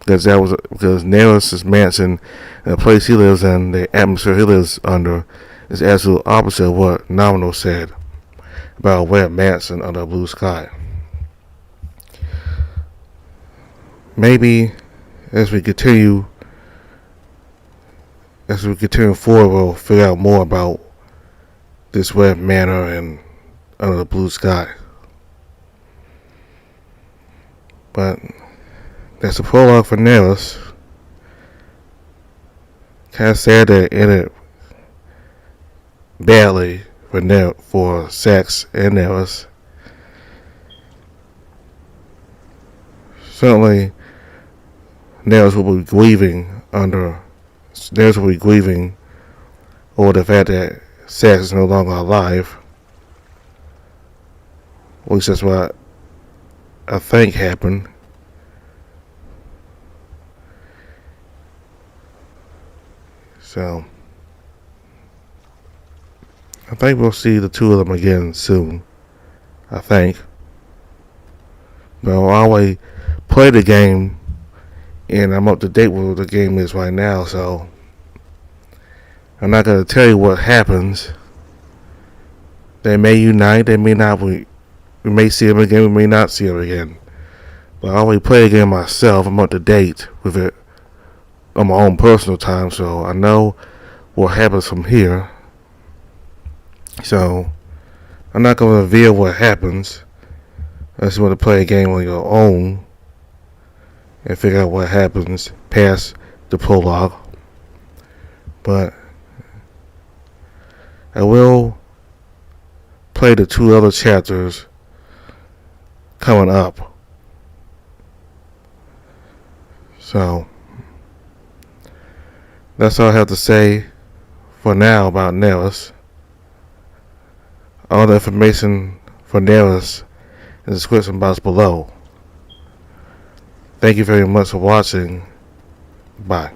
because Nerus' mansion, and the place he lives in, the atmosphere he lives under, is absolute opposite of what Nomino said about a weird mansion under a blue sky. Maybe as we continue forward, we'll figure out more about this web manor and under the blue sky. But that's the prologue for Nerus. Kind of sad that it ended badly for Sax and Nerus. Certainly, Nerus will be grieving over the fact that Sax is no longer alive. At least that's what I think happened. So I think we'll see the two of them again soon. I think. But I'll always play the game, and I'm up to date with what the game is right now, so I'm not going to tell you what happens. They may unite, they may not We may see him again, we may not see him again. But I already played the game myself. I'm up to date with it on my own personal time, so I know what happens from here. So I'm not going to reveal what happens unless you want to play a game on your own and figure out what happens past the prologue. But I will play the 2 other chapters coming up. So that's all I have to say for now about Nerus. All the information for Nerus in the description box below. Thank you very much for watching. Bye.